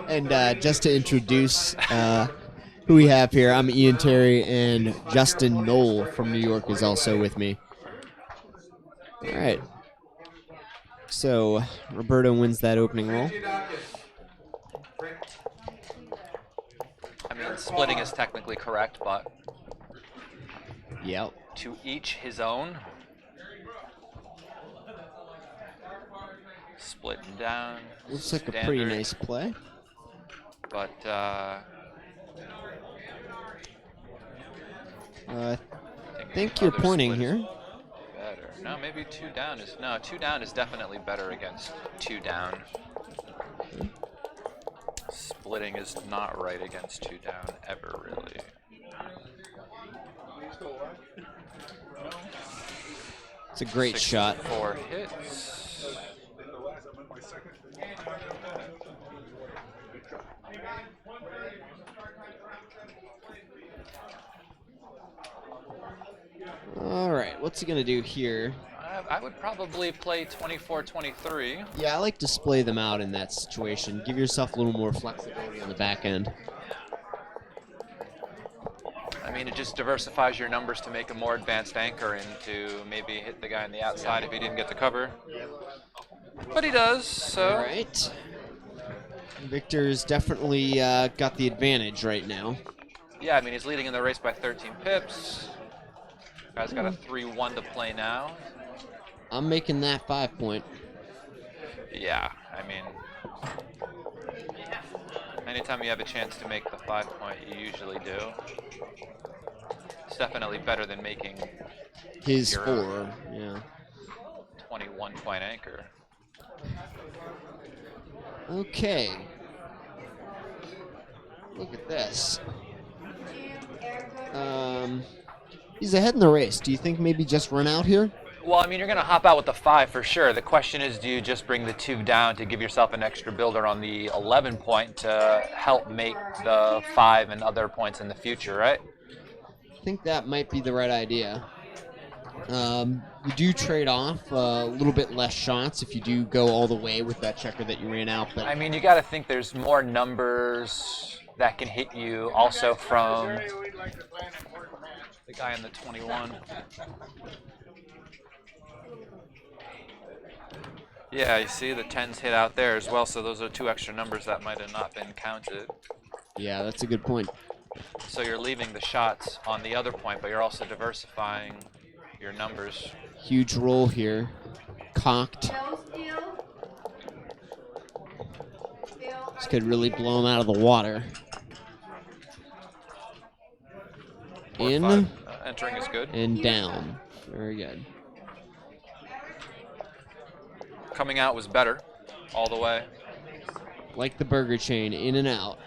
And just to introduce who we have here, I'm Ian Terry, and Justin Knoll from New York is also with me. All right. So Roberto wins that opening roll. I mean, splitting is technically correct, but Yep. to each his own. Splitting down. Looks like a pretty nice play. But I think you're pointing here. Better. No, maybe 2 down is no. 2 down is definitely better against 2 down. Splitting is not right against 2 down ever really. It's a great shot. 4 hits. All right, what's he gonna do here? I would probably play 24-23. Yeah, I like to splay them out in that situation. Give yourself a little more flexibility on the back end. I mean, it just diversifies your numbers to make a more advanced anchor and to maybe hit the guy on the outside if he didn't get the cover. But he does, so. All right. Victor's definitely got the advantage right now. Yeah, I mean, he's leading in the race by 13 pips. Guy's got a 3-1 to play now. I'm making that 5 point. Yeah, I mean, anytime you have a chance to make the 5 point, you usually do. It's definitely better than making his your 4, yeah. 21 point anchor. Okay. Look at this. He's ahead in the race. Do you think maybe just run out here? Well, I mean, you're going to hop out with the 5 for sure. The question is, do you just bring the 2 down to give yourself an extra builder on the 11 point to help make the 5 and other points in the future, right? I think that might be the right idea. You do trade off a little bit less shots if you do go all the way with that checker that you ran out. But I mean, you got to think there's more numbers that can hit you also from the guy in the 21. Yeah, you see the 10s hit out there as well, so those are 2 extra numbers that might have not been counted. Yeah, that's a good point. So you're leaving the shots on the other point, but you're also diversifying your numbers. Huge roll here. Cocked. This could really blow him out of the water. In. Entering is good. And down. Very good. Coming out was better all the way. Like the burger chain, in and out.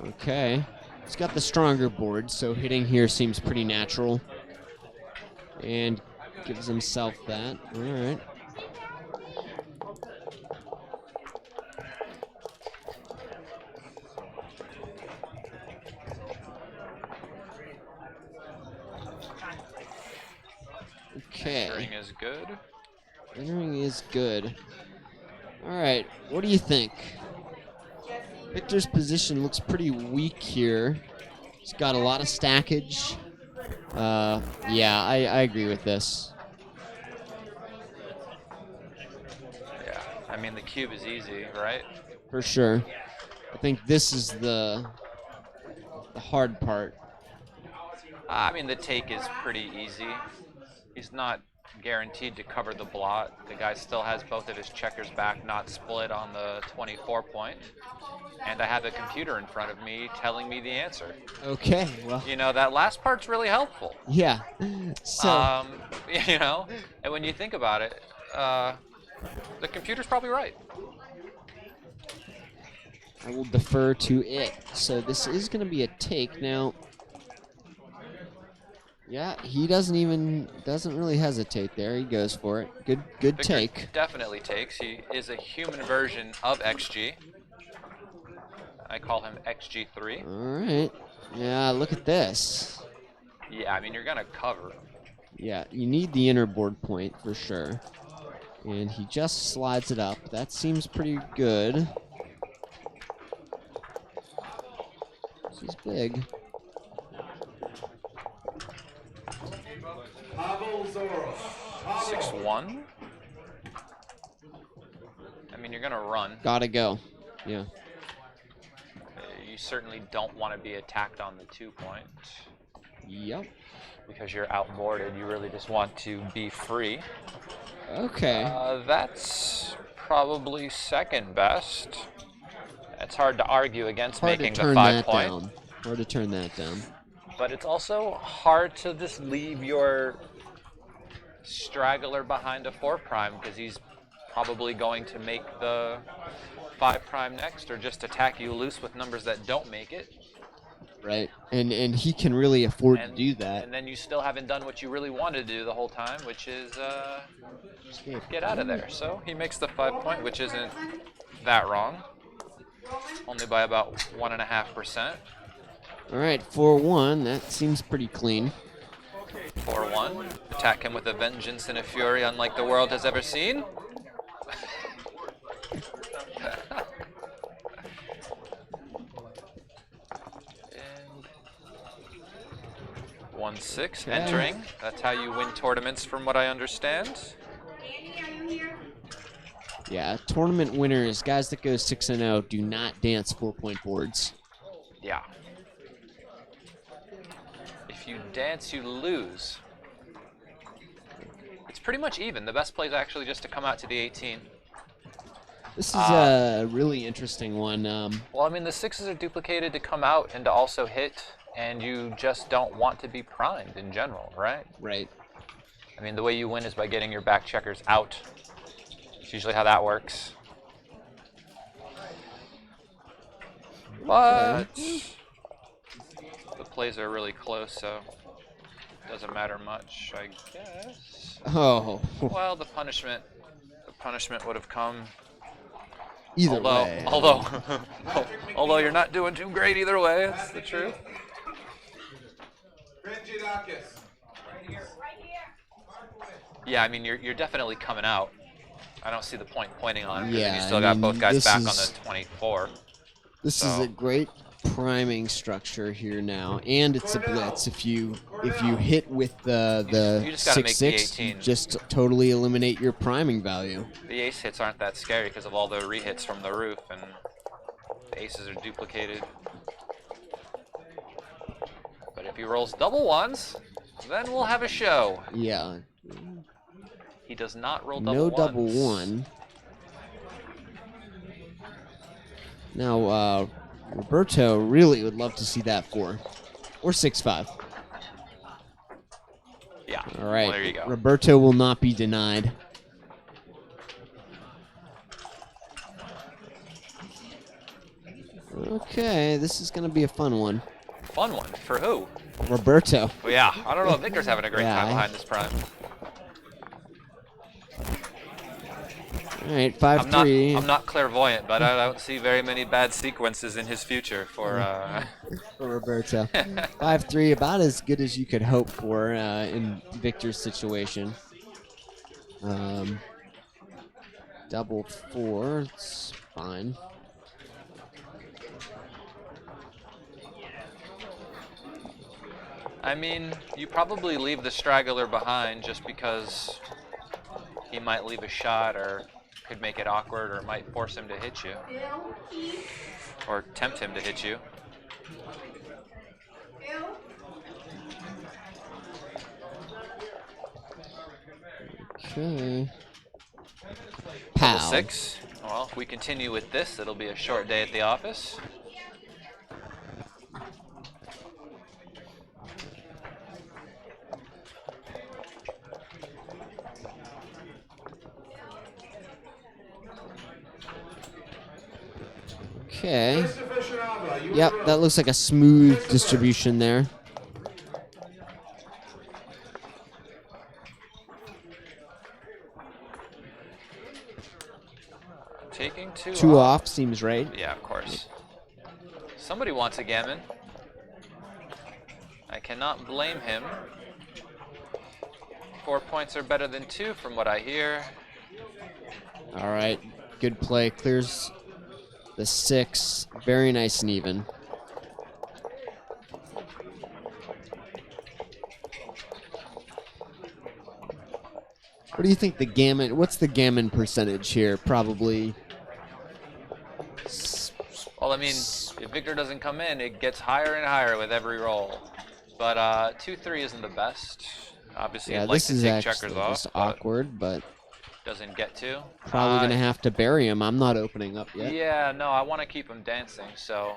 Okay. He's got the stronger board, so hitting here seems pretty natural. And gives himself that. All right. Okay. Entering is good. Entering is good. All right. What do you think? Victor's position looks pretty weak here. He's got a lot of stackage. Yeah, I agree with this. Yeah, I mean the cube is easy, right? For sure. I think this is the hard part. I mean the take is pretty easy. He's not guaranteed to cover the blot. The guy still has both of his checkers back, not split on the 24 point. And I have a computer in front of me telling me the answer. Okay, well. You know, that last part's really helpful. Yeah. So. You know, and when you think about it, the computer's probably right. I will defer to it. So this is going to be a take. Now, yeah, he doesn't really hesitate there. He goes for it. Good Victor take. Definitely takes. He is a human version of XG. I call him XG3. All right. Yeah, look at this. Yeah, I mean, you're going to cover. Yeah, you need the inner board point for sure. And he just slides it up. That seems pretty good. He's big. 6-1. I mean, you're gonna run. Gotta go. Yeah. You certainly don't want to be attacked on the 2-point. Yep. Because you're outboarded. You really just want to be free. Okay. That's probably second best. It's hard to argue against making the 5-point. Hard to turn that down. But it's also hard to just leave your straggler behind a 4' because he's probably going to make the 5' next, or just attack you loose with numbers that don't make it. Right, and he can really afford to do that. And then you still haven't done what you really wanted to do the whole time, which is get out of there. So he makes the 5-point, which isn't that wrong. Only by about 1.5%. All right, 4-1. That seems pretty clean. 4-1. Attack him with a vengeance and a fury unlike the world has ever seen. And 1-6 entering. That's how you win tournaments, from what I understand. Yeah, tournament winners, guys that go 6-0, do not dance 4-point boards. Yeah. If you dance, you lose. It's pretty much even. The best play is actually just to come out to the 18. This is a really interesting one. Well, I mean, the 6s are duplicated to come out and to also hit, and you just don't want to be primed in general, right? Right. I mean, the way you win is by getting your back checkers out. It's usually how that works. But the plays are really close, so it doesn't matter much, I guess. Oh. Well, the punishment would have come. Either way. Although you're not doing too great either way, that's the truth. Yeah, I mean, you're definitely coming out. I don't see the point pointing on him, because you still got both guys back on the 24. This is a great priming structure here now, and it's a blitz. If you hit with the 6-6, you just totally eliminate your priming value. The ace hits aren't that scary because of all the rehits from the roof, and the aces are duplicated. But if he rolls double ones, then we'll have a show. Yeah. He does not roll double No ones. double one. Now, Roberto really would love to see that 4 or 6-5. Yeah. All right. Well, there you go. Roberto will not be denied. Okay, this is going to be a fun one. Fun one? For who? Roberto. Well, yeah, I don't know if Victor's having a great time behind this prime. All right, 5-3. I'm not clairvoyant, but I don't see very many bad sequences in his future for Roberto. 5-3, about as good as you could hope for in Victor's situation. Double 4, it's fine. I mean, you probably leave the straggler behind just because he might leave a shot, or could make it awkward, or might force him to hit you, or tempt him to hit you. Okay. Pow. 6. Well, if we continue with this, it'll be a short day at the office. Okay. Yep, that looks like a smooth distribution there. Taking 2 2 off. off seems right. Yeah, of course. Somebody wants a gammon. I cannot blame him. 4 points are better than 2 from what I hear. All right, good play. Clears the 6. Very nice and even. What do you think the gammon? What's the gammon percentage here? Probably. Well, I mean, if Victor doesn't come in, it gets higher and higher with every roll. But 2-3 isn't the best. Obviously, Yeah, you'd like this to is take actually checkers off, just but awkward, but doesn't get to. probably gonna have to bury him. I'm not opening up yet. Yeah, no, I want to keep him dancing. So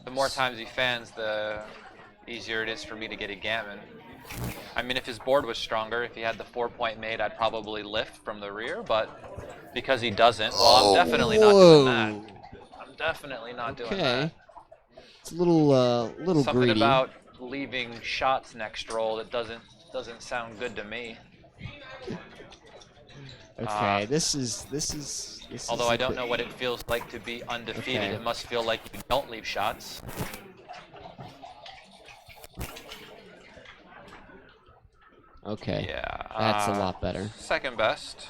the more times he fans, the easier it is for me to get a gammon. I mean, if his board was stronger, if he had the 4-point made, I'd probably lift from the rear, but because he doesn't, well, I'm definitely not doing that. I'm definitely not doing that. It's a little Something greedy. about leaving shots next roll that doesn't sound good to me. Okay, this is. Although I don't know what it feels like to be undefeated, Okay. it must feel like you don't leave shots. Okay. Yeah. That's a lot better. Second best.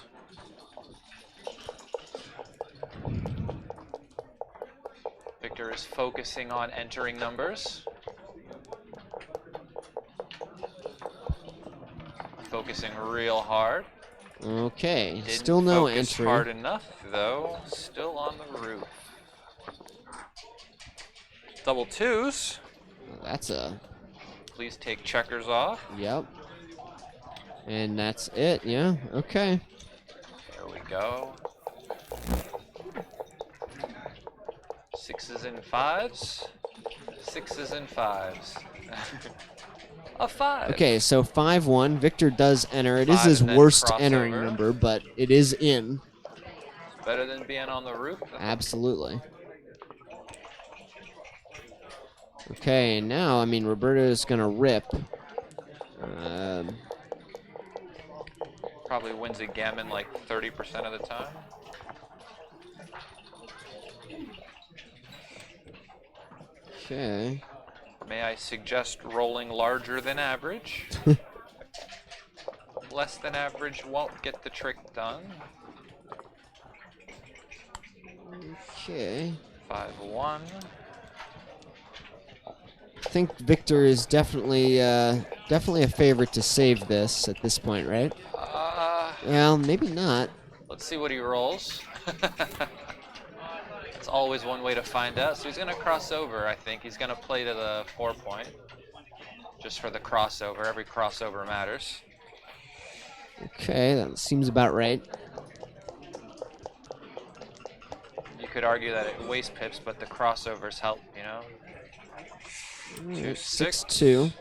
Victor is focusing on entering numbers. Focusing real hard. Okay. Didn't Still no focus entry. hard enough, though. Still on the roof. Double 2s. That's a. Please take checkers off. Yep. And that's it. Yeah. Okay. There we go. 6s and 5s. 6s and 5s. A 5. Okay, so 5-1. Victor does enter. It is 5 his and then worst crossover. entering number, but it is in. Better than being on the roof. Absolutely. Okay, now, I mean, Roberto is going to rip. Probably wins a gammon like 30% of the time. Okay. May I suggest rolling larger than average? Less than average won't get the trick done. Okay. 5-1. I think Victor is definitely a favorite to save this at this point, right? Well, maybe not. Let's see what he rolls. It's always one way to find out. So he's going to cross over, I think. He's going to play to the 4-point. Just for the crossover. Every crossover matters. Okay, that seems about right. You could argue that it waste pips, but the crossovers help, you know? 6-2.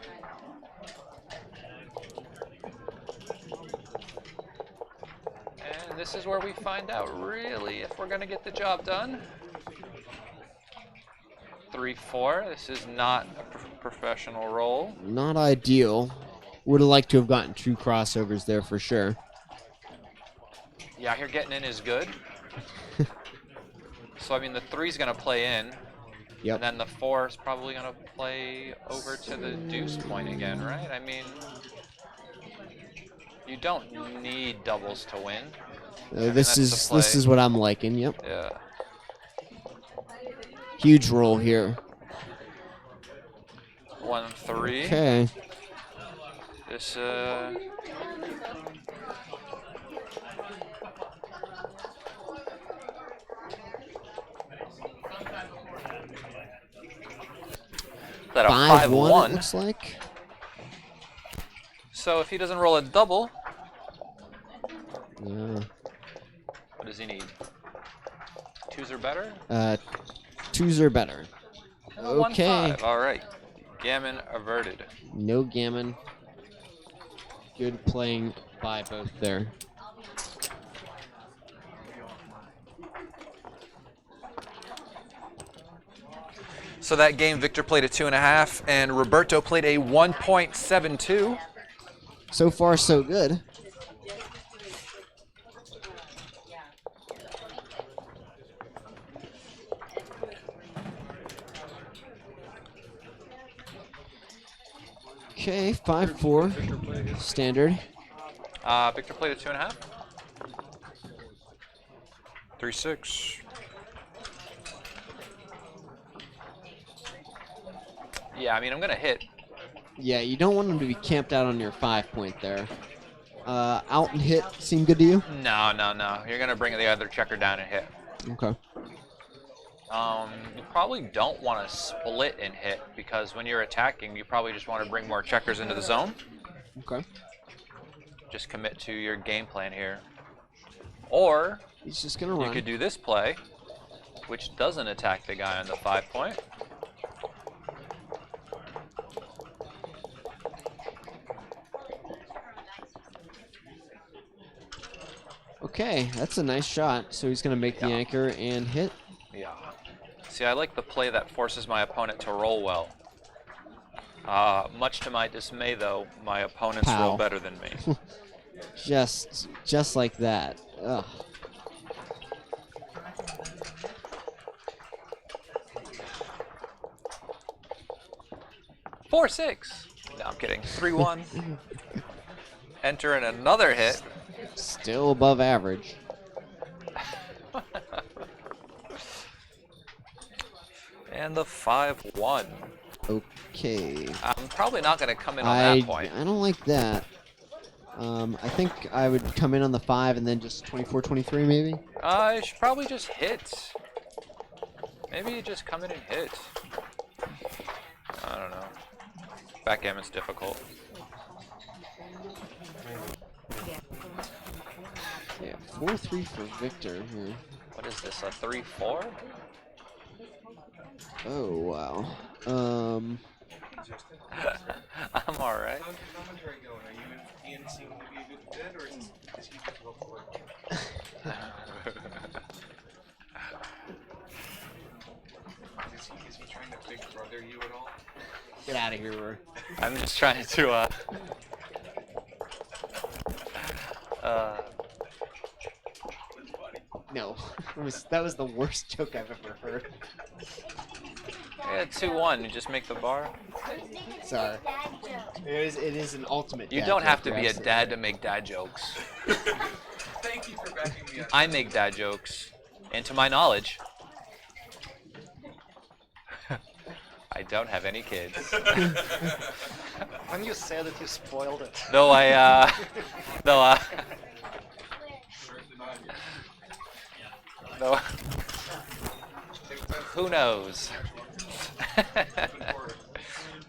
And this is where we find out, really, if we're going to get the job done. 3-4. This is not a professional roll. Not ideal. Would have liked to have gotten 2 crossovers there for sure. Yeah, here getting in is good. So, I mean, the 3's going to play in. Yep. And then the 4 is probably going to play over to the deuce point again, right? I mean, you don't need doubles to win. This is what I'm liking. Yep. Yeah. Huge roll here. 1-3. Okay. This that a 5-1 it 5-1. looks like. So if he doesn't roll a double, Yeah. what does he need? 2s are better? 2s are better. Okay. 1-5. All right. Gammon averted. No gammon. Good playing by both there. So that game, Victor played a 2.5, and Roberto played a 1.72. So far, so good. Okay, 5-4, standard. Victor played a 2.5. 3-6. Yeah, I mean, I'm going to hit. Yeah, you don't want him to be camped out on your 5-point there. Out and hit seem good to you? No, no, no. You're going to bring the other checker down and hit. Okay. You probably don't want to split and hit because when you're attacking, you probably just want to bring more checkers into the zone. Okay. Just commit to your game plan here. Or he's just going to run. You could do this play, which doesn't attack the guy on the 5-point. Okay, that's a nice shot. So he's going to make the anchor and hit. Yeah. See, I like the play that forces my opponent to roll well. Much to my dismay, though, my opponents roll better than me. just like that. Ugh. Four, 6. No, I'm kidding. 3-1. Enter in another hit. Still above average. And the 5-1. Okay. I'm probably not going to come in on that point. I don't like that. I think I would come in on the 5 and then just 24-23 maybe. You should probably just hit. Maybe you just come in and hit. I don't know. Backgammon's difficult. Yeah, 4-3 for Victor here. What is this, a 3-4? Oh, wow. I'm alright. Is he trying to big brother you at all? Get out of here, Roy. I'm just trying to, No, that was the worst joke I've ever heard. Yeah, 2-1. You just make the bar. Sorry. It is an ultimate. You don't have to be a dad to make dad jokes. Thank you for backing me up. I make dad jokes, and to my knowledge, I don't have any kids. When you said it, you spoiled it. Though who knows?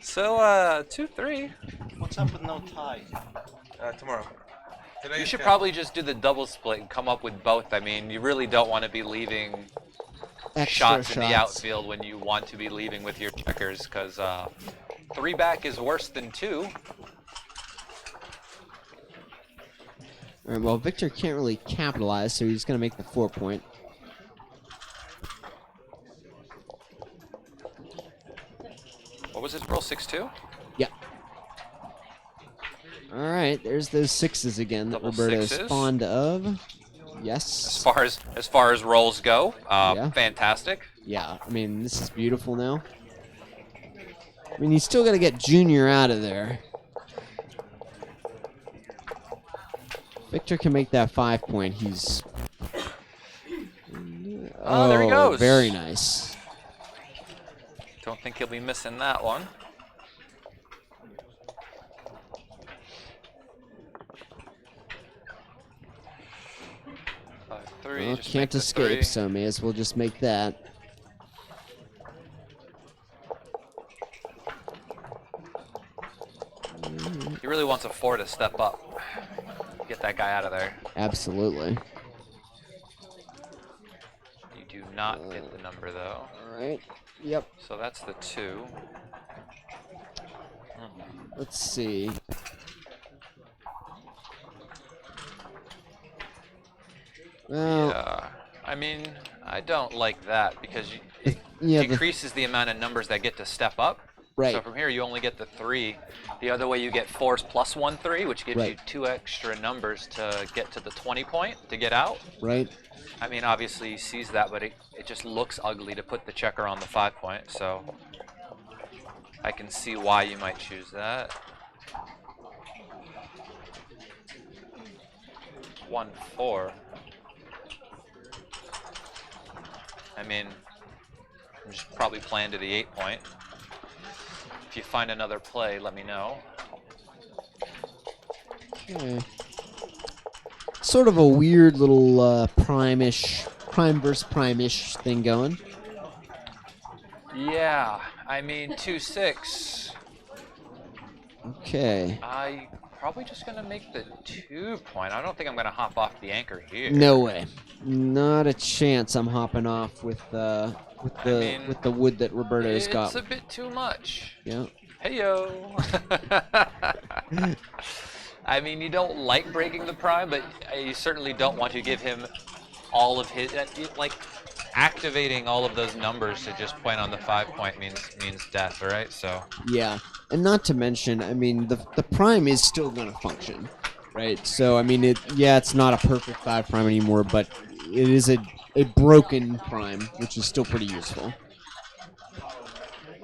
So, 2-3. What's up with no tie? Tomorrow. You should probably just do the double split and come up with both. I mean, you really don't want to be leaving shots in the outfield when you want to be leaving with your checkers, because 3 back is worse than 2. All right, well, Victor can't really capitalize, so he's going to make the 4-point. What was his roll? 6-2? Yep. All right, there's those 6s again that Roberto is fond of. Yes. As far as rolls go, Yeah. fantastic. Yeah, I mean, this is beautiful now. I mean, you still got to get Junior out of there. Victor can make that 5-point. He's... Oh, there he goes. Very nice. Don't think he'll be missing that one. Well, can't escape, so may as well just make that. He really wants a 4 to step up. Get that guy out of there. Absolutely. You do not get the number, though. All right. Yep. So that's the 2. Let's see. Well, yeah. I mean, I don't like that because it yeah, decreases the amount of numbers that get to step up. Right. So from here, you only get the 3. The other way, you get 4s plus 1 3, which gives Right. you 2 extra numbers to get to the 20-point to get out. Right. I mean, obviously he sees that, but it just looks ugly to put the checker on the 5-point. So I can see why you might choose that. 1-4. I mean, I'm just probably playing to the 8-point. If you find another play, let me know. Okay. Sort of a weird little prime versus prime-ish thing going. Yeah, I mean 2-6. Okay. I probably just gonna make the 2-point. I don't think I'm gonna hop off the anchor here. No way. Not a chance. I'm hopping off with the wood that Roberto's got. It's a bit too much. Yeah. Heyo. I mean, you don't like breaking the prime, but you certainly don't want to give him all of his like activating all of those numbers to just point on the 5-point means death, right? So Yeah, and not to mention, I mean, the prime is still going to function, right? So I mean, it's not a perfect 5 prime anymore, but it is a broken prime, which is still pretty useful.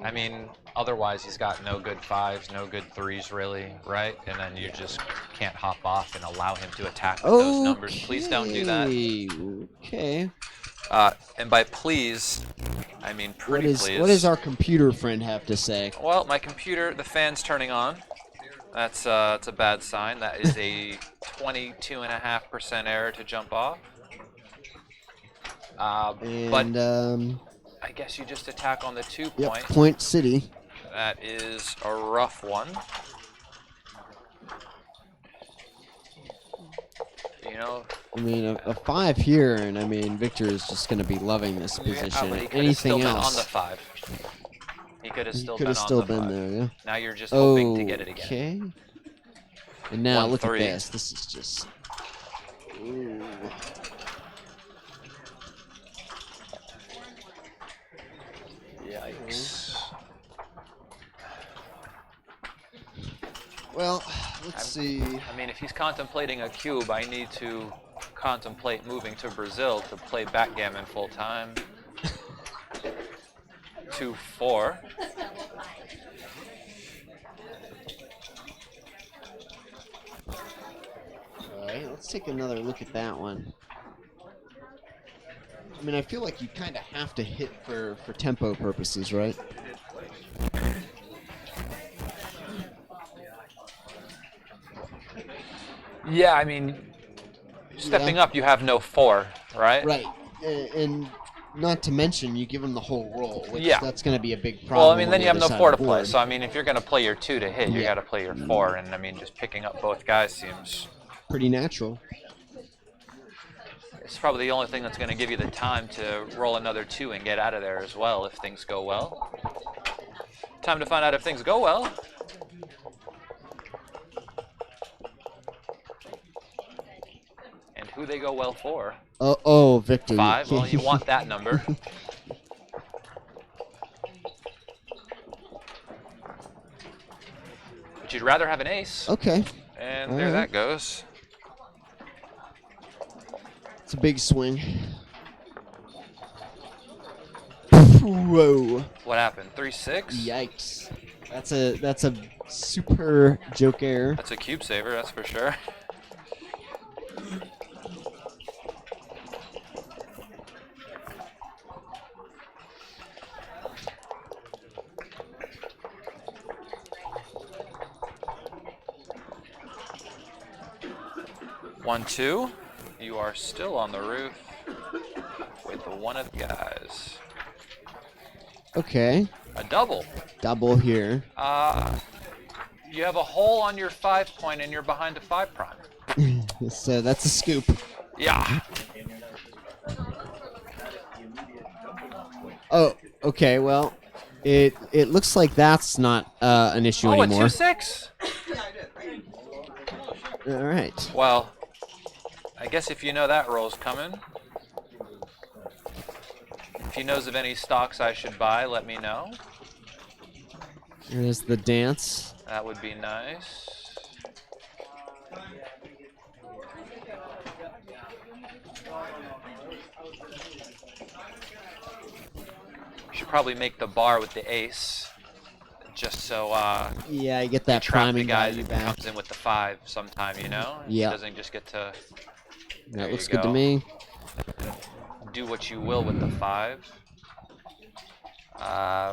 I mean, otherwise he's got no good 5s, no good 3s really, right? And then you just can't hop off and allow him to attack with those numbers. Please don't do that. Okay. And by please, I mean pretty please. What does our computer friend have to say? Well, my computer, the fan's turning on. That's a bad sign. That is a 22.5% error to jump off. But I guess you just attack on the 2-point. Yep, Point City. That is a rough one. You know, I mean, a 5 here, and I mean, Victor is just going to be loving this position. but he could have Anything still been else? on the 5. He could have still Could been have on still the been 5. there, yeah. Now you're just hoping to get it again. Okay. And now look at 1-3. this. This is just. Ooh. Yikes. Well, let's see. I mean, if he's contemplating a cube, I need to contemplate moving to Brazil to play backgammon full time. 2-4. Alright, let's take another look at that one. I mean, I feel like you kind of have to hit for tempo purposes, right? Yeah, I mean, stepping up, you have no 4, right? Right. And not to mention, you give him the whole roll, which that's going to be a big problem. Well, I mean, then you have no 4 to play. board. So, I mean, if you're going to play your 2 to hit, you got to play your 4. And, I mean, just picking up both guys seems pretty natural. It's probably the only thing that's going to give you the time to roll another 2 and get out of there as well if things go well. Time to find out if things go well. And who they go well for. Oh, Victor. 5, well, you want that number. But you'd rather have an ace. Okay. And there that goes. It's a big swing. Whoa. What happened? 3-6? Yikes. That's a super joke error. That's a cube saver, that's for sure. One, 2. You are still on the roof with one of the guys. Okay. A double. Double here. You have a hole on your 5-point and you're behind a 5 prime. So that's a scoop. Yeah. Oh, okay. Well, it looks like that's not an issue anymore. Oh, a 2-6. All right. Well, I guess if you know that roll's coming. If he knows of any stocks I should buy, let me know. There's the dance. That would be nice. Should probably make the bar with the ace, just so yeah, you get that trap the priming guy value who back. comes in with the 5 sometime, you know? Yeah. He doesn't just get to. That There looks you good to go. me. do what you will with the 5.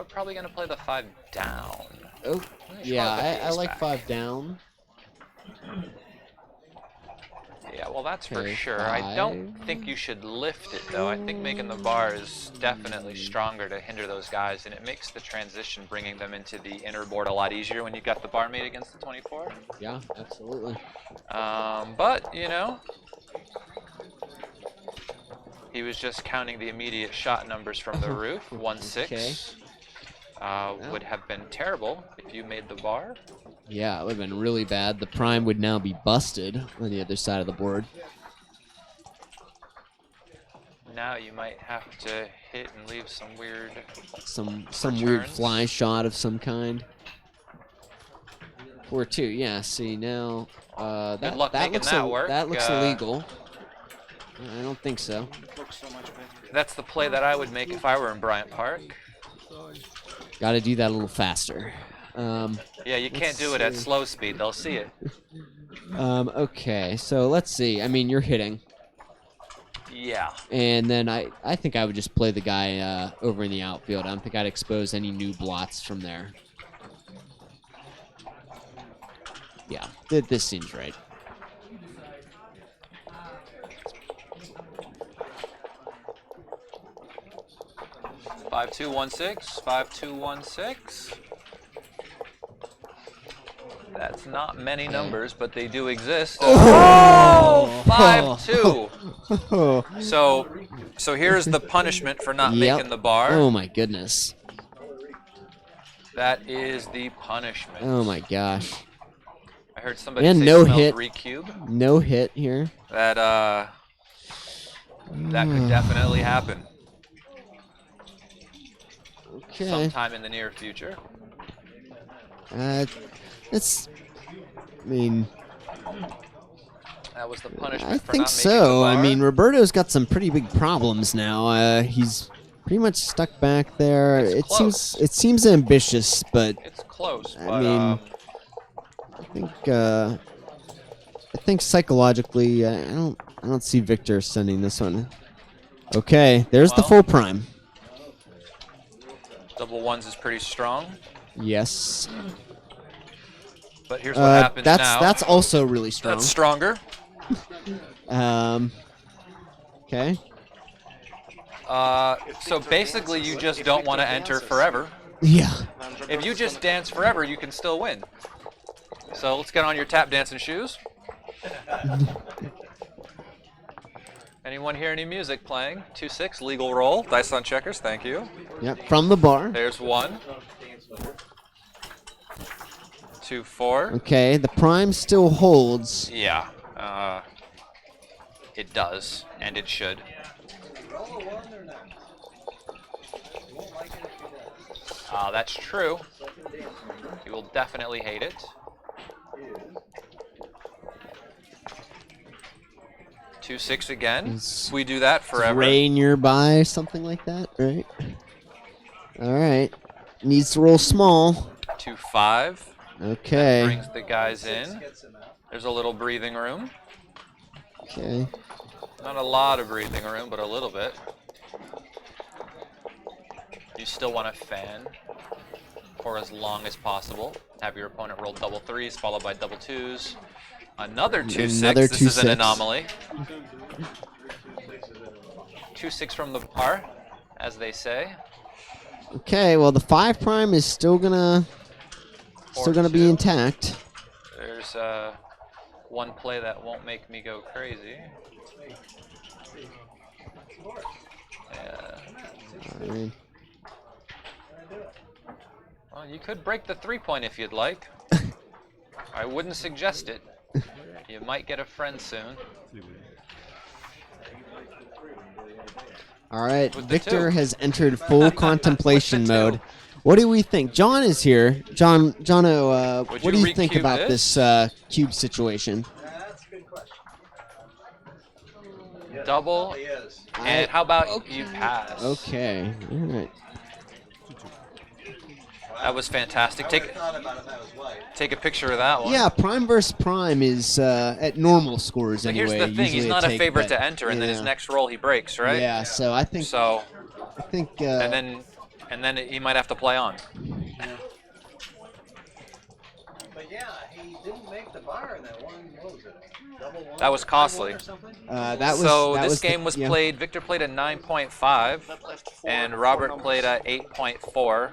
Probably gonna play the 5 down. Oh, yeah, probably put the I ace like back. 5 down. Yeah, well, that's for Okay, sure. I don't 5. think you should lift it, though. I think making the bar is definitely stronger to hinder those guys, and it makes the transition bringing them into the inner board a lot easier when you got the bar made against the 24. Yeah, absolutely. But, you know, he was just counting the immediate shot numbers from the roof. 1-6 would have been terrible if you made the bar. Yeah, it would have been really bad. The prime would now be busted on the other side of the board. Now you might have to hit and leave some weird Some weird returns. fly shot of some kind. 4-2. Yeah. See now, Good luck making looks that work. That looks illegal. I don't think so. It looks so much better. That's the play that I would make if I were in Bryant Park. Got to do that a little faster. Yeah, you can't do it at slow speed. They'll see it. Okay, so let's see. I mean, you're hitting. Yeah. And then I think I would just play the guy over in the outfield. I don't think I'd expose any new blots from there. Yeah, this seems right. Five, 2, 1, 6. 5, 2, 1, 6. That's not many numbers, but they do exist. Oh! 5, 2. So here's the punishment for not making the bar. Oh my goodness. That is the punishment. Oh my gosh. I heard somebody And say no smell hit. 3 cube. No hit here. That could definitely happen Okay. sometime in the near future. It's. I mean, That was the punishment I for think not making so. the bar. I mean, Roberto's got some pretty big problems now. He's pretty much stuck back there. It's close. It seems ambitious, but It's close. I But, mean, I think psychologically, I don't see Victor sending this one. Okay, there's the Well. full prime. double ones is pretty strong. Yes. But here's what happens now. That's also really strong. That's stronger. Okay. So basically, you just don't want to enter forever. Yeah. If you just dance forever, you can still win. So let's get on your tap dancing shoes. Anyone hear any music playing? 2-6, legal roll. Dice on checkers, thank you. Yep. From the bar. There's 1. 2-4. Okay. The prime still holds. Yeah, it does, and it should. That's true. You will definitely hate it. 2-6 again. We do that forever. Ray nearby, something like that, right? All right. Needs to roll small. 2-5. Okay. Brings the guys in. There's a little breathing room. Okay. Not a lot of breathing room, but a little bit. You still want to fan for as long as possible. Have your opponent roll double 3s, followed by double 2s. Another 2-6. Another This is an 2-6. anomaly. 2-6 from the bar, as they say. Okay. Well, the 5 prime is still gonna be 4-2. intact. There's one play that won't make me go crazy. Yeah. I mean, Well, you could break the 3-point if you'd like. I wouldn't suggest it. You might get a friend soon. all right. With the Victor 2. has entered full contemplation mode. What do we think? John is here. Jono, Would what do you you think recube about this? this cube situation? That's a good question. Double. And how about you pass? Okay. All right. That was fantastic. I would have thought about if that was white. Take a picture of that one. Yeah, prime versus prime is at normal scores So anyway. here's the thing: he's usually not a take favorite bet. to enter, and then his Yeah. next roll he breaks, right? Yeah, so I think So, and and then he might have to play on. But yeah, he didn't make the bar in that one. What was it? Double one? That was costly. Or something? This game was played. Victor played a 9.5, and Robert played a 8.4.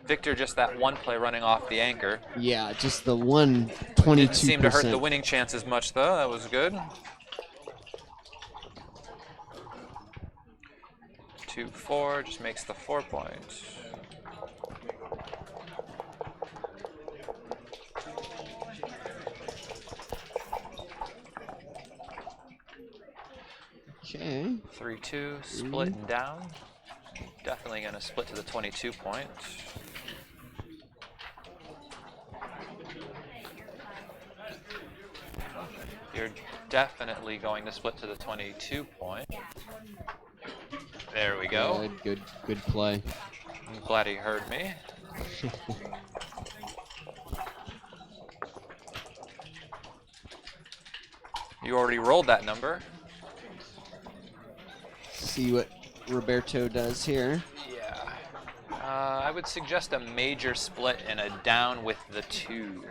Victor just that one play running off the anchor. Yeah, just the 122%. Didn't seem to hurt the winning chances much though. That was good. 2-4 just makes the 4 points. Okay. 3-2, splitting down. Definitely going to split to the 22 point. You're definitely going to split to the 22 point. There we go. Good play. I'm glad he heard me. You already rolled that number. See what Roberto does here. Yeah. I would suggest a major split and a down with the 2.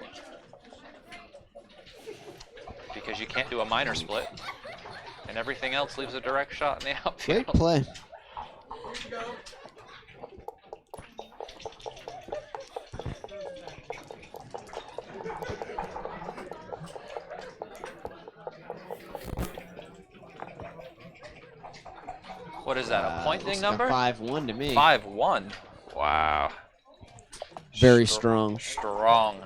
Because you can't do a minor split. And everything else leaves a direct shot in the outfield. Great play. What is that, a pointing Looks number? like a 5-1 to me. 5-1. Wow. Very strong. Strong.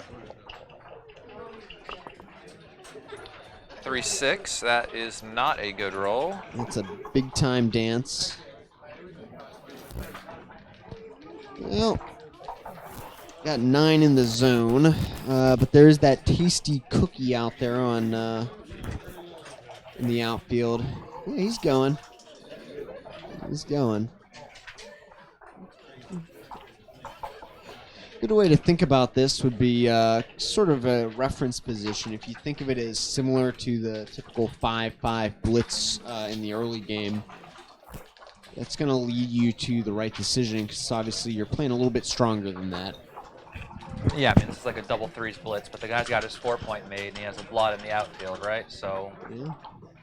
3-6, that is not a good roll. That's a big time dance. Well, got 9 in the zone, but there's that tasty cookie out there on in the outfield. Yeah, he's going. He's going. Good way to think about this would be sort of a reference position. If you think of it as similar to the typical 5-5 blitz in the early game, that's going to lead you to the right decision because obviously you're playing a little bit stronger than that. Yeah, I mean, this is like a double threes blitz, but the guy's got his 4 point made and he has a blot in the outfield, right? So Yeah.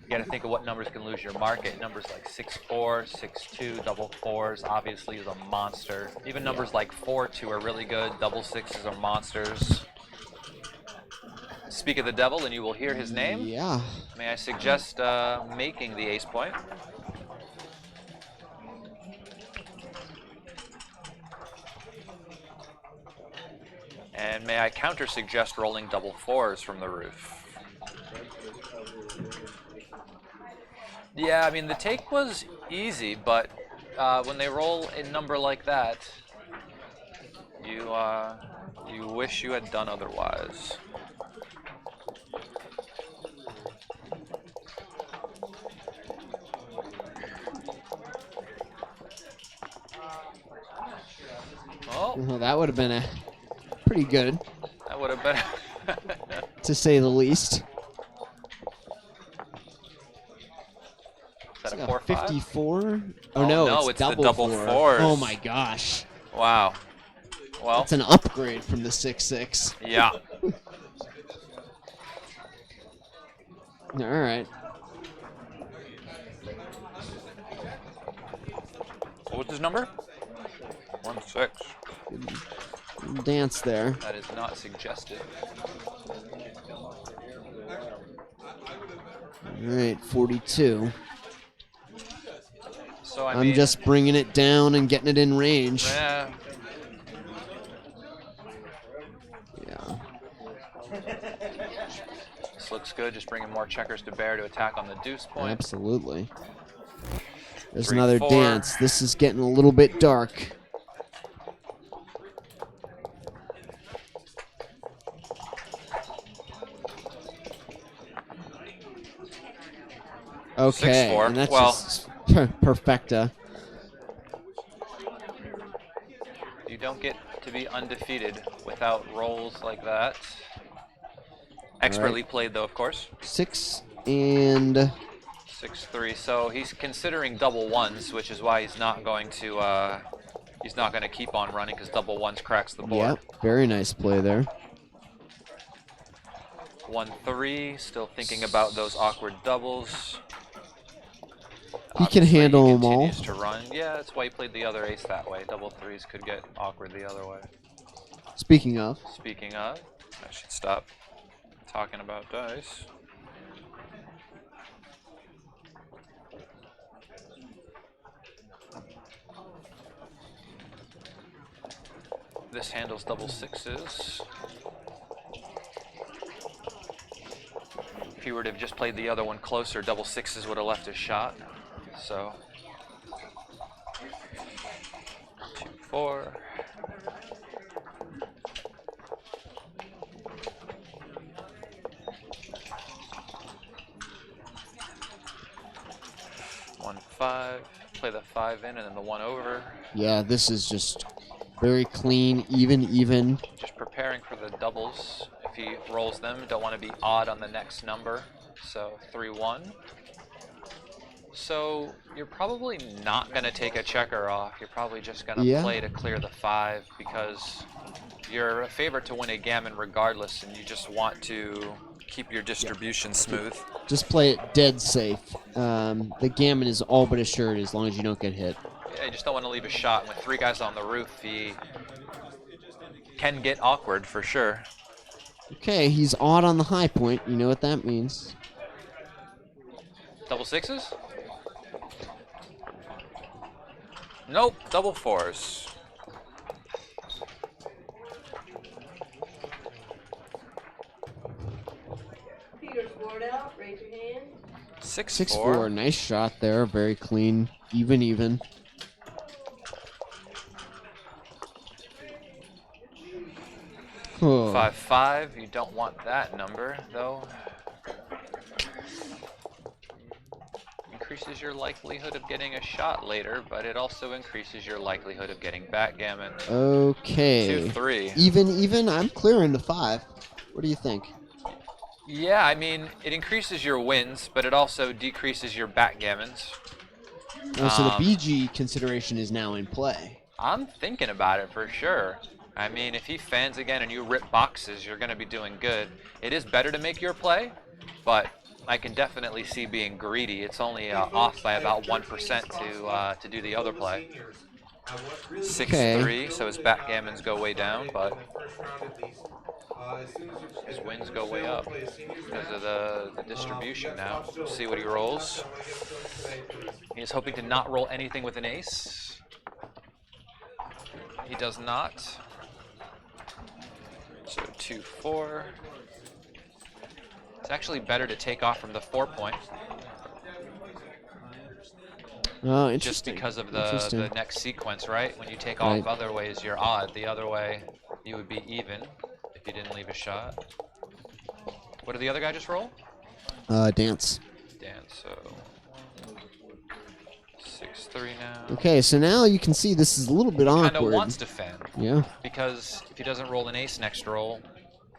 you got to think of what numbers can lose your market. Numbers like 6-4, 6-2, double fours obviously is a monster. Even numbers like 4-2 are really good. Double sixes are monsters. Speak of the devil and you will hear his name. Yeah. May I suggest making the ace point? And may I counter suggest rolling double fours from the roof? Yeah, I mean, the take was easy, but when they roll a number like that, you wish you had done otherwise. Oh, Well, that would have been a pretty good, that would have been... to say the least. Is that a It's like 4-5? 54? Oh, no, it's it's the double double four. fours. Oh my gosh. Wow. Well, That's an upgrade from the 6-6. yeah. All right. What was his number? 1-6. Good dance there. That is not suggested. All right, 42. So I I'm mean, just bringing it down and getting it in range. yeah. Yeah. This looks good. Just bringing more checkers to bear to attack on the deuce point. Absolutely. There's 3, another 4. dance. This is getting a little bit dark. Okay, 6-4. and that's Well- just perfecta. You don't get to be undefeated without rolls like that. Expertly played, though, of course. 6 and 6-3. So he's considering double ones, which is why he's not going to keep on running because double ones cracks the board. yep, very nice play there. 1-3. Still thinking about those awkward doubles. He can Obviously, handle he them all. continues to run. Yeah, that's why he played the other ace that way. Double threes could get awkward the other way. Speaking of, Speaking of, I should stop talking about dice. This handles double sixes. If he were to have just played the other one closer, double sixes would have left his shot. So 2-4. One five. Play the 5 in and then the 1 over. yeah, this is just very clean, even. Just preparing for the doubles. If he rolls them, don't want to be odd on the next number. So 3-1. So you're probably not going to take a checker off. You're probably just going to play to clear the 5 because you're a favorite to win a gammon regardless, and you just want to keep your distribution smooth. Just play it dead safe. The gammon is all but assured as long as you don't get hit. Yeah, you just don't want to leave a shot. With 3 guys on the roof, he can get awkward for sure. Okay, he's odd on the high point. You know what that means. Double sixes? Nope, double fours. Peter's board out. Raise your hand. 6-4. Nice shot there. Very clean. Even. Oh. 5-5. You don't want that number, though. Increases your likelihood of getting a shot later, but it also increases your likelihood of getting backgammon. Okay. 2-3. Even. I'm clearing the 5. What do you think? Yeah, I mean, it increases your wins, but it also decreases your backgammons. Oh, so the BG consideration is now in play. I'm thinking about it for sure. I mean, if he fans again and you rip boxes, you're going to be doing good. It is better to make your play, but I can definitely see being greedy. It's only off by about 1% to do the other play. 6-3, so his backgammons go way down, but his wins go way up because of the distribution now. See what he rolls. He's hoping to not roll anything with an ace. He does not. So 2-4. It's actually better to take off from the 4 point. Oh, interesting. Just because of the next sequence, right? When you take off other ways, you're odd. The other way, you would be even if you didn't leave a shot. What did the other guy just roll? Dance. Dance, so 6-3 now. Okay, so now you can see this is a little bit awkward. Kind of wants to fan. Yeah. Because if he doesn't roll an ace next roll,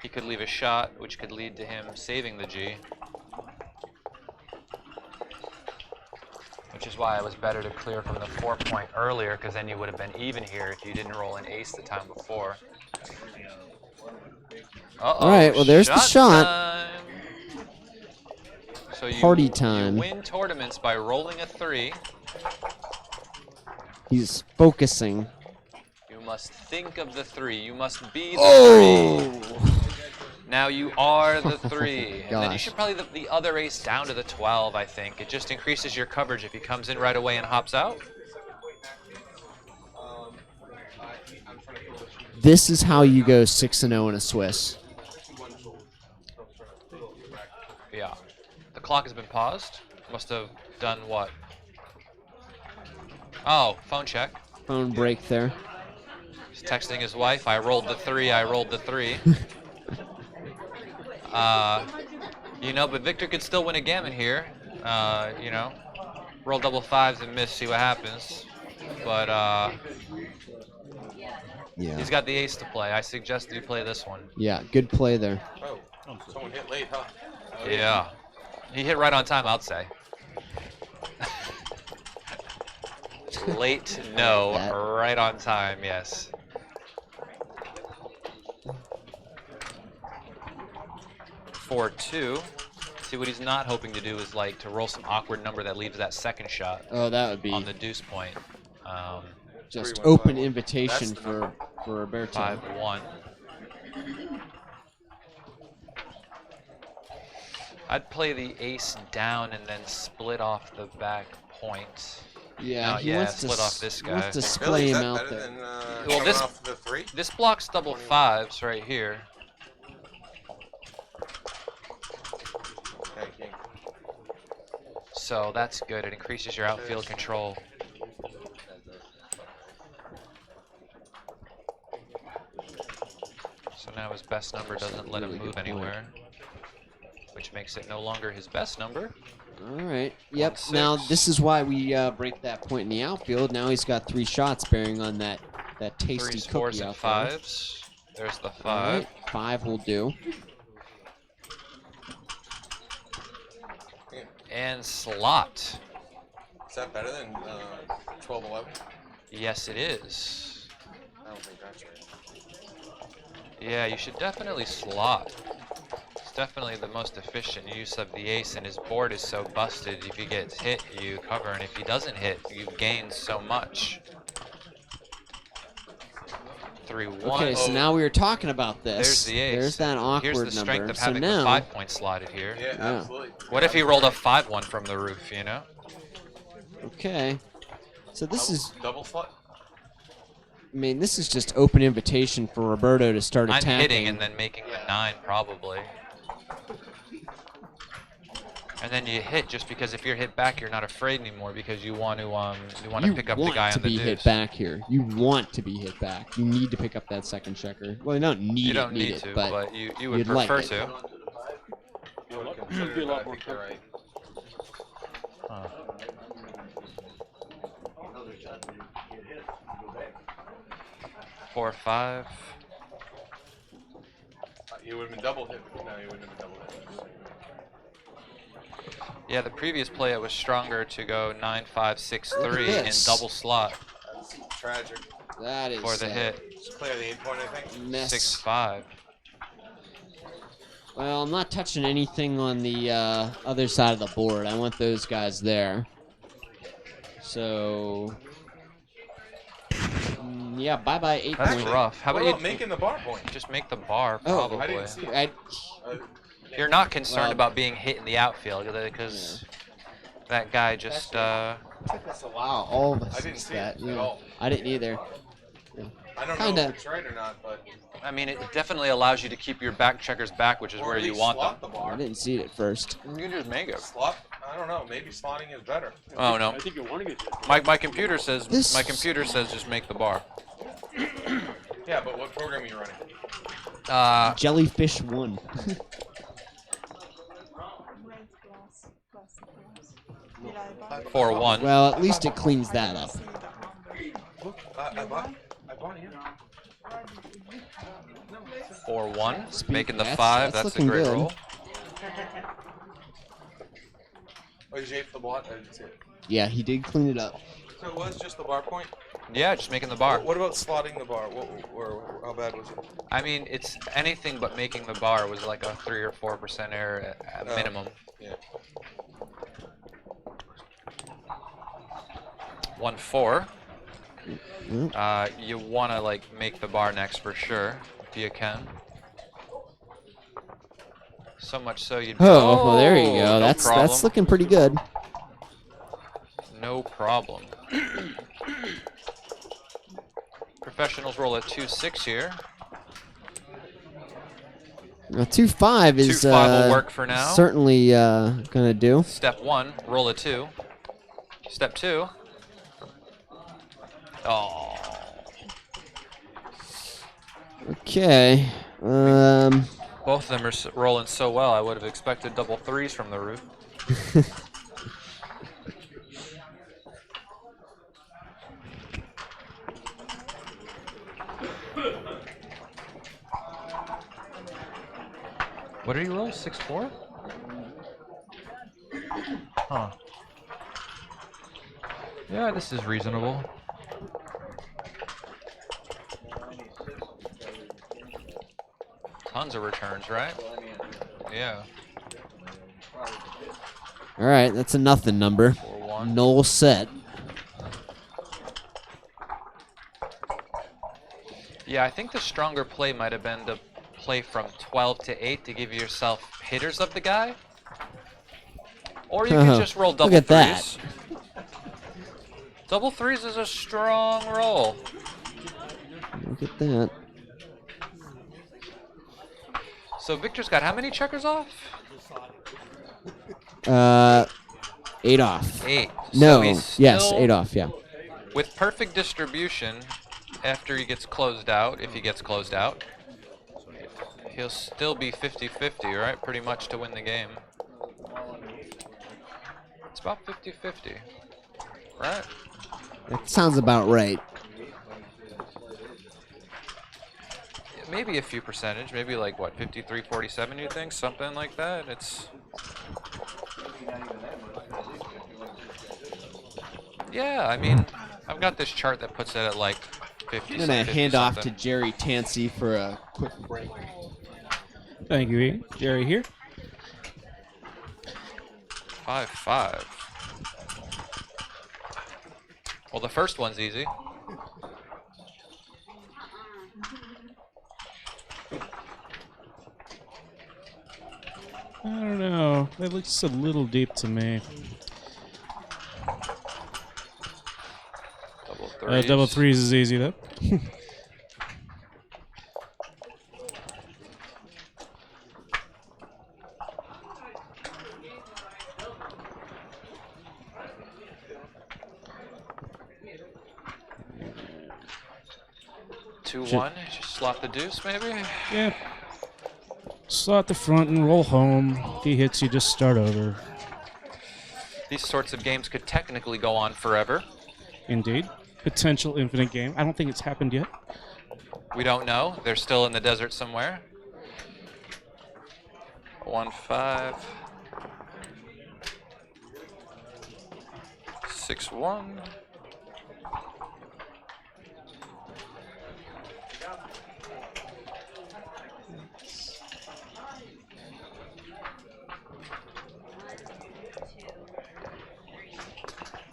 he could leave a shot, which could lead to him saving the G. Which is why it was better to clear from the 4 point earlier, because then you would have been even here if you didn't roll an ace the time before. All right, well, there's the shot. Time. So Party time. You win tournaments by rolling a 3. He's focusing. You must think of the 3. You must be the 3. Now you are the 3. And then you should probably the other ace down to the 12, I think. It just increases your coverage if he comes in right away and hops out. This is how you go 6-0 in a Swiss. Yeah. The clock has been paused. Must have done what? Oh, phone check. Phone break there. He's texting his wife. I rolled the 3. I rolled the 3. You know, but Victor could still win a gammon here. You know, roll double 5s and miss, see what happens. But Yeah. He's got the ace to play. I suggest you play this one. Yeah, good play there. Oh, someone hit late, huh? Yeah. He hit right on time, I'd say. Late, no. That. Right on time, yes. For 2. See, what he's not hoping to do is like to roll some awkward number that leaves that second shot Oh, that would be on the deuce point. just 3-1-5-1. open invitation That's the for number. Roberto. 5-1. I'd play the ace down and then split off the back point. Yeah, No, he yeah, wants to split off this he wants guy. to Really? splay Is him that out better there. than Well, coming this- off the 3? This blocks double 5s right here. Okay, king. So that's good. It increases your outfield control. So now his best number doesn't let him Really move good point. anywhere, which makes it no longer his best number. All right. Yep. 1-6. Now this is why we break that point in the outfield. Now he's got 3 shots bearing on that tasty 3s, 4s, cookie and out there. 5s. There's the All 5. right, 5 will do. And slot. Is that better than 12-11? Yes, it is. I don't think that's right. Yeah, you should definitely slot. It's definitely the most efficient use of the ace, and his board is so busted. If he gets hit, you cover, and if he doesn't hit, you gain so much. 3-1. Okay, so now we were talking about this. There's the ace. There's that awkward Here's the strength number. of So having the now, 5-point slotted here. Yeah, Yeah. absolutely. What if he rolled a 5-1 from the roof, you know? okay. So this is, double slot. I mean, this is just open invitation for Roberto to start I'm attacking. hitting and then making the 9 probably. And then you hit just because if you're hit back, you're not afraid anymore because you want to pick up the guy on the be deuce. hit back here. You want to be hit back. You need to pick up that second checker. Well, you don't need You it, don't need need it, to, but but you would you'd like prefer it. to. You would consider it, but I think you're right. 4-5. You would have been double hit. No, you wouldn't have been double hit. Yeah, the previous play it was stronger to go 9-5-6-3 in this. double slot That's tragic. that is for the hit. Just clear the 8 point, I think. mess. 6-5. Well, I'm not touching anything on the other side of the board. I want those guys there. So, yeah, bye-bye 8 That's point. rough. How What about about you making the bar point? just make the bar Oh, probably? I didn't see it. I, You're not concerned Well, about being hit in the outfield because that guy just took us a while. All of us I didn't missed see that. it yeah. at all. I didn't either. I don't know Kinda. if it's right or not, but I mean, it definitely allows you to keep your back checkers back, which is or where at you least want slot them. the I bar. didn't see it at first. You can just make it. Slot? I don't know. Maybe slotting is better. Oh no. I think you want to get My computer says This- just make the bar. Yeah, but what program are you running? Jellyfish 1. 4-1. Well, at least it cleans that up. I bought you. 4-1. Making the That's- 5. that's That's a looking great good. roll. Oh, you ate the blot? I didn't see it. Yeah, he did clean it up. So it was just the bar point? Yeah, just making the bar. What about slotting the bar? Or how bad was it? I mean, it's anything but making the bar was like a 3 or 4% error at Oh. minimum. Yeah. 1-4. Mm. You want to like make the bar next for sure if you can. So much so you'd. Oh, well, there you no go. That's problem. looking pretty good. No problem. Professionals roll a 2-6 here. Now, 2-5 is 2-5 will work for now. certainly gonna do. Step 1, roll a 2. Step 2. Oh. Okay. Both of them are rolling so well, I would have expected double 3s from the roof. What did he roll? 6-4? Huh. Yeah, this is reasonable. Tons of returns, right? Yeah. All right, that's a nothing number. 4-1. Null set. Yeah, I think the stronger play might have been to play from 12 to 8 to give yourself hitters of the guy. Or you can just roll double Look at threes. that. Double threes is a strong roll. Look at that. So Victor's got how many checkers off? 8 off. 8. No. So he's Yes, still 8 off. Yeah. with perfect distribution after he gets closed out, if he gets closed out. He'll still be 50-50, right? Pretty much to win the game. It's about 50-50, right? That sounds about right. Maybe a few percentage, maybe like what, 53-47 you think? Something like that? It's... Yeah, I mean, I've got this chart that puts it at like 50. I'm gonna hand off to Jerry Tansey for a quick break. Thank you, Ian. Jerry here. 5-5. Well, the first one's easy. I don't know. That looks a little deep to me. Double threes. Double threes is easy though. 2-1. Just slot the deuce, maybe. Yeah. Slot the front and roll home. If he hits, you just start over. These sorts of games could technically go on forever. Indeed. Potential infinite game. I don't think it's happened yet. We don't know. They're still in the desert somewhere. 1-5. 6-1.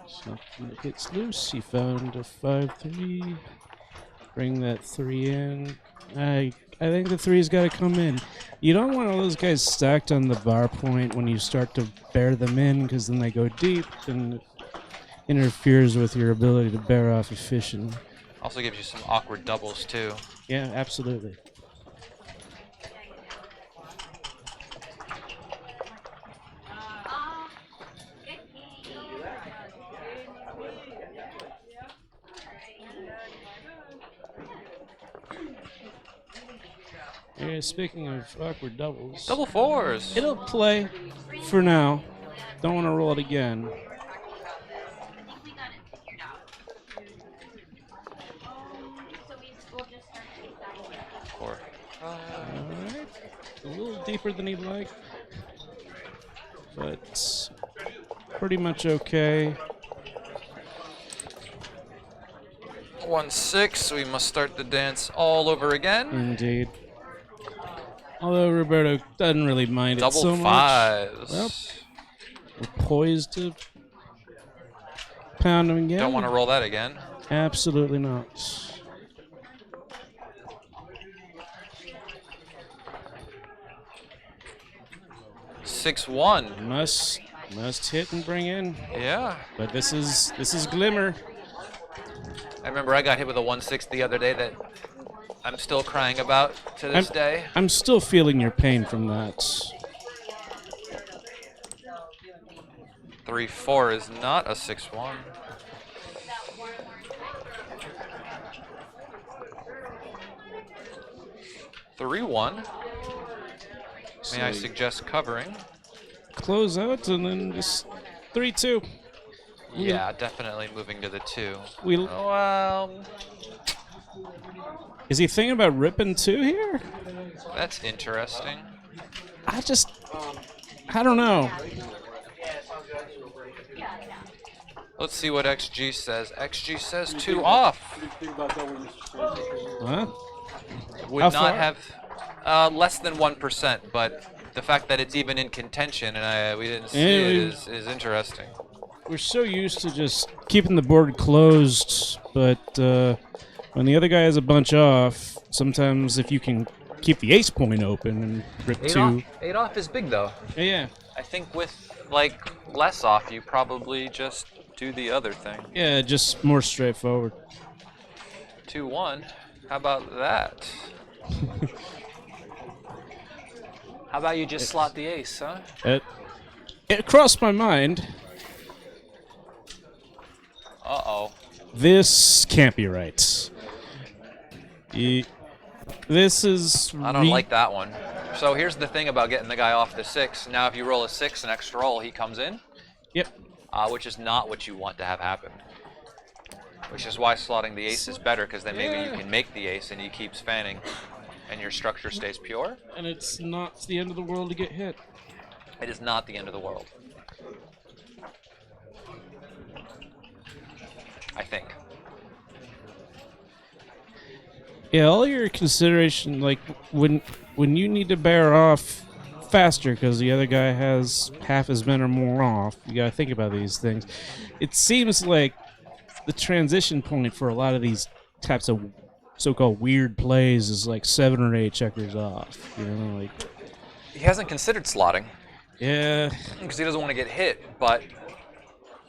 Something gets loose. He found a 5-3. Bring that 3 in. I think the 3's got to come in. You don't want all those guys stacked on the bar point when you start to bear them in, because then they go deep and it interferes with your ability to bear off efficient. Also gives you some awkward doubles, too. Yeah, absolutely. Yeah, speaking of awkward doubles, Double fours. it'll play for now. Don't want to roll it again. Four. Alright. A little deeper than he'd like, but pretty much okay. 1-6. We must start the dance all over again. Indeed. Although Roberto doesn't really mind it Double so much. fives. Well, we're poised to pound him again. Don't want to roll that again. Absolutely not. Six one. Must hit and bring in. Yeah. But this is glimmer. I remember I got hit with a 1-6 the other day that I'm still crying about to this day. I'm still feeling your pain from that. 3-4 is not a 6-1. (3-1). May I suggest covering? Close out and then just 3-2. Yeah, definitely moving to the 2. We'll, Well, is he thinking about ripping 2 here? that's interesting. I don't know. Let's see what XG says. XG says 2 off. Huh? Would How not far? have less than 1%, but the fact that it's even in contention and we didn't see Yeah, it is interesting. We're so used to just keeping the board closed, but when the other guy has a bunch off, sometimes if you can keep the ace point open and rip 2. 8 off is big though. Yeah. I think with like less off, you probably just do the other thing. Yeah, just more straightforward. 2-1. How about that? How about you just slot the ace, huh? It crossed my mind. Uh-oh. This can't be right. This is. I don't like that one. So here's the thing about getting the guy off the 6. Now if you roll a 6, an extra roll, he comes in. Yep. Which is not what you want to have happen. Which is why slotting the ace is better, because then maybe you can make the ace and he keeps fanning and your structure stays pure. And it's not the end of the world to get hit. It is not the end of the world. I think. Yeah, all your consideration, like when you need to bear off faster because the other guy has half as men or more off, you gotta think about these things. It seems like the transition point for a lot of these types of so-called weird plays is like 7 or 8 checkers off. You know, like He hasn't considered slotting yeah. because he doesn't want to get hit, but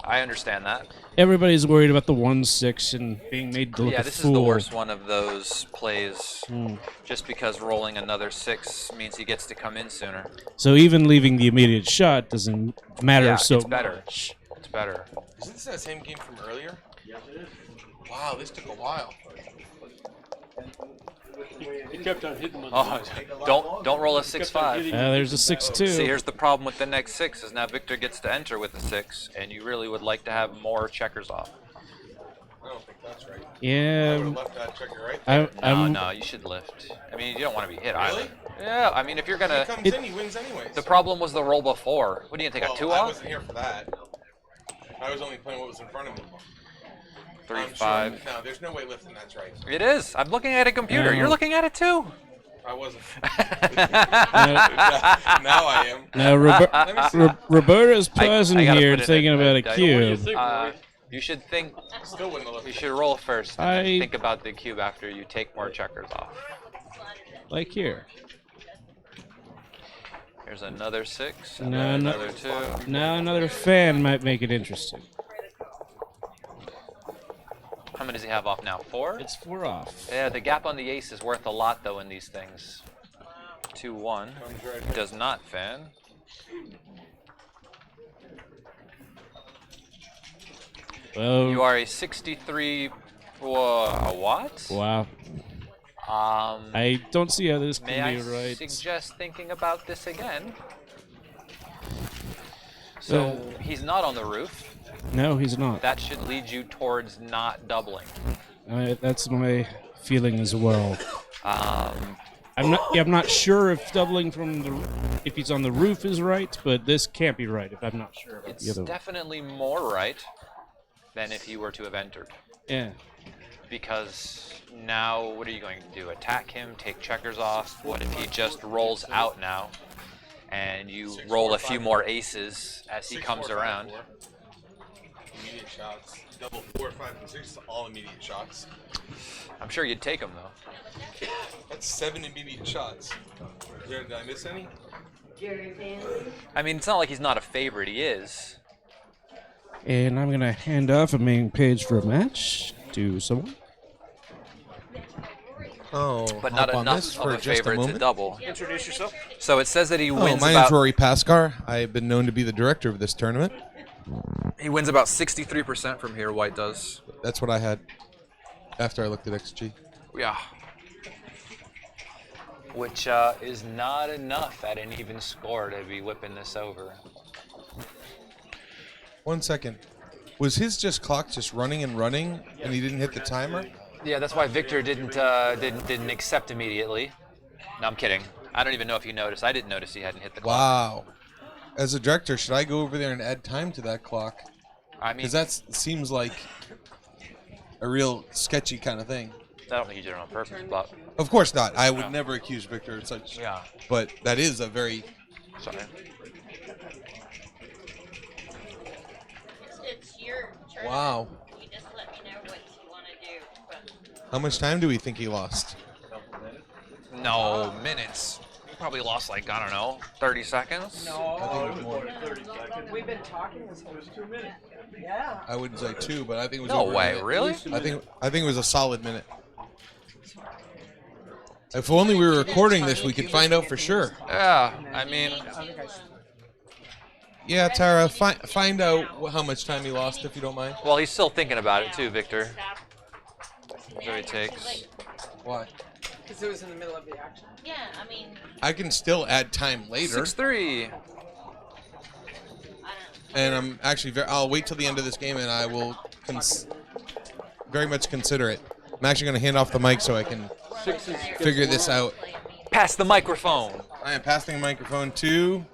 I understand that. Everybody's worried about the 1-6 and being made to look Yeah, a this fool. is the worst one of those plays, Hmm. just because rolling another 6 means he gets to come in sooner. So even leaving the immediate shot doesn't matter Yeah, so it's better. much. It's better. Isn't this that same game from earlier? Yes, it is. Wow, this took a while. He kept on hitting him. Oh, don't roll a 6-5. There's a 6-2. See, here's the problem with the next 6 is now Victor gets to enter with a 6, and you really would like to have more checkers off. I don't think that's right. I Yeah, would have left that checker right there. No, you should lift. I mean, you don't want to be hit either. Really? Yeah, I mean, if you're gonna. If he comes in, he wins anyways. The problem was the roll before. What are you gonna take Well, a 2 I off? wasn't here for that. I was only playing what was in front of me. 3-5. I'm sure, no, there's no way lifting that's right. It is. I'm looking at a computer. You're looking at it too. I wasn't. now, Now I am. now Let me see. Roberto's pausing I gotta here put it thinking in about a dice. cube. You should think. Still wouldn't have You lifted. should roll first and then I- think about the cube after you take more checkers off. Like here. Here's another 6. And No, then no. another 2. Now another fan might make it interesting. How many does he have off now? 4? It's 4 off. Yeah, the gap on the ace is worth a lot though in these things. 2-1. Does not fan. Oh, You are a 63. What? wow. I don't see how this May can I be right. suggest thinking about this again? So he's not on the roof. No, he's not. That should lead you towards not doubling. That's my feeling as well. Um, I'm not sure if doubling from if he's on the roof is right, but this can't be right if I'm not sure about it's the other one. definitely more right than if you were to have entered. Yeah. Because now, what are you going to do? Attack him, take checkers off? What if he just rolls out now and you roll a few more aces as he 6, comes 4, 5, around? 4. Immediate shots. Double 4, 5, and 6. All immediate shots. I'm sure you'd take them though. That's 7 immediate shots. Did I miss any? Jerry's hands. I mean, it's not like he's not a favorite, he is. And I'm gonna hand off a main page for a match to someone. Oh, But not hop on enough this of for a just a favorite to moment. double. Introduce yourself. So it says that he Oh, wins my about name's Rory Pascar. I've been known to be the director of this tournament. he wins about 63% from here. White does. That's what I had after I looked at XG. Yeah. Which is not enough at an even score to be whipping this over. 1 second. Was his clock just running and running, and he didn't hit the timer? Yeah, that's why Victor didn't accept immediately. No, I'm kidding. I don't even know if you noticed. I didn't notice he hadn't hit the clock. Wow. As a director, should I go over there and add time to that clock? I mean, Because that seems like a real sketchy kind of thing. I don't think he did it on purpose, but Of course not. I would never accuse Victor of such. yeah. But that is a very. Sorry. It's your turn. Wow. You just let me know what you want to do. But How much time do we think he lost? No, minutes. He probably lost like, I don't know, 30 seconds? No, we've been talking this whole 2 minutes. Yeah. I wouldn't say 2, but I think it was. No over a way, minute. really? I think it was a solid minute. If only we were recording this, we could find out for sure. Yeah, I mean, Yeah, Tara, find out how much time he lost, if you don't mind. well, he's still thinking about it too, Victor. So he takes. Why? Because it was in the middle of the action. yeah, I mean, I can still add time later, 6-3. I don't. and I'm actually I'll wait till the end of this game, and I will very much consider it. I'm actually going to hand off the mic so I can figure this out. Pass the microphone. I am passing the microphone to.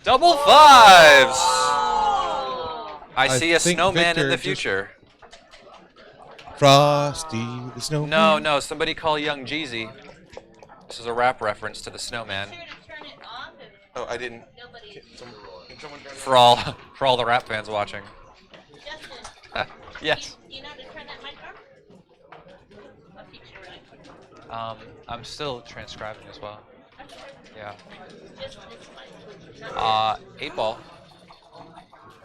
Double fives. I see a think snowman Victor in the just- future. Frosty the Snowman. No, somebody call Young Jeezy. This is a rap reference to the snowman. Turn it off if Oh, I didn't. nobody. Can someone turn it For all the rap fans watching. Justin, Yes. do you know how to turn that mic off? I'll teach you right. I'm still transcribing as well. Yeah. Just this mic. 8 ball.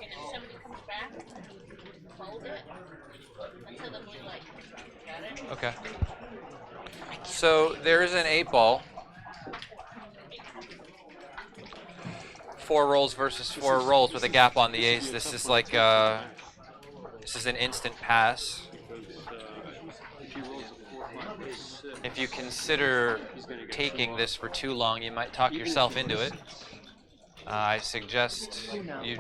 And if somebody comes back, hold it until the blue light. Got it? Okay. So there's an 8 ball. 4 rolls versus 4 rolls with a gap on the ace. This is like this is an instant pass. If you consider taking this for too long, you might talk yourself into it. I suggest you.